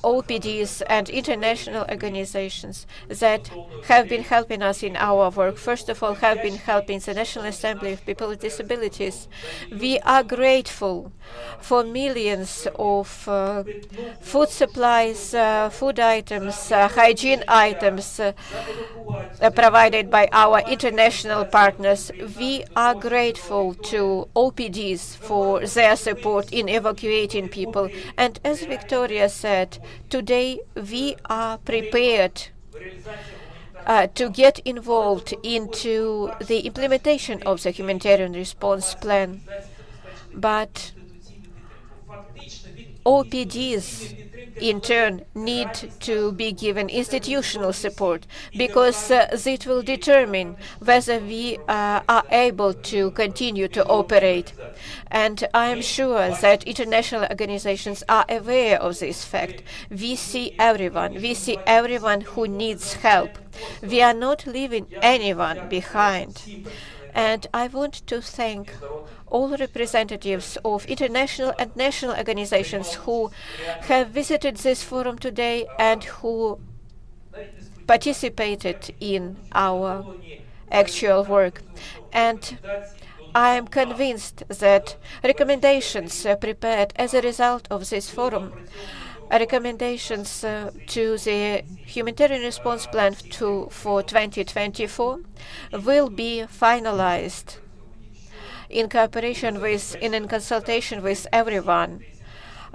OPDs and international organizations that have been helping us in our work. First of all, have been helping the National Assembly of People with Disabilities. We are grateful for millions of food supplies, food items, hygiene items provided by our international partners. We are grateful to OPDs for their support in evacuating people. And as Victoria said, today we are prepared to get involved into the implementation of the humanitarian response plan. But OPDs, in turn, need to be given institutional support, because it will determine whether we are able to continue to operate. And I am sure that international organizations are aware of this fact. We see everyone. We see everyone who needs help. We are not leaving anyone behind. And I want to thank all representatives of international and national organizations who have visited this forum today and who participated in our actual work. And I am convinced that recommendations prepared as a result of this forum recommendations to the humanitarian response plan for 2024 will be finalized in cooperation with, in consultation with everyone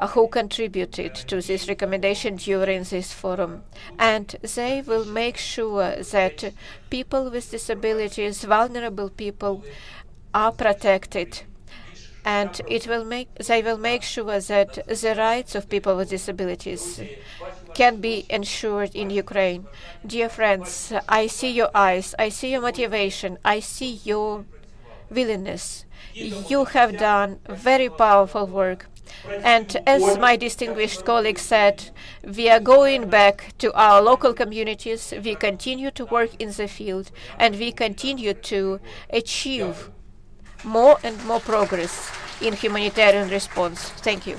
who contributed to this recommendation during this forum. And they will make sure that people with disabilities, vulnerable people, are protected. And they will make sure that the rights of people with disabilities can be ensured in Ukraine. Dear friends, I see your eyes, I see your motivation, I see your willingness. You have done very powerful work. And as my distinguished colleague said, we are going back to our local communities, we continue to work in the field, and we continue to achieve more and more progress in humanitarian response. Thank you.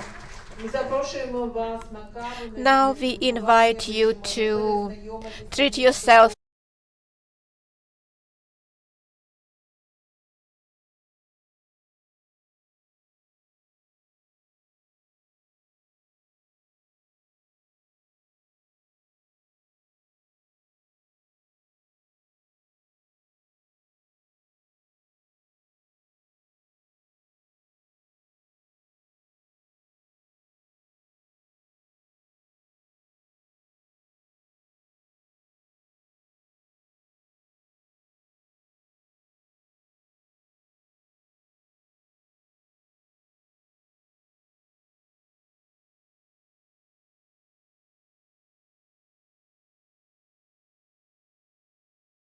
Now we invite you to treat yourself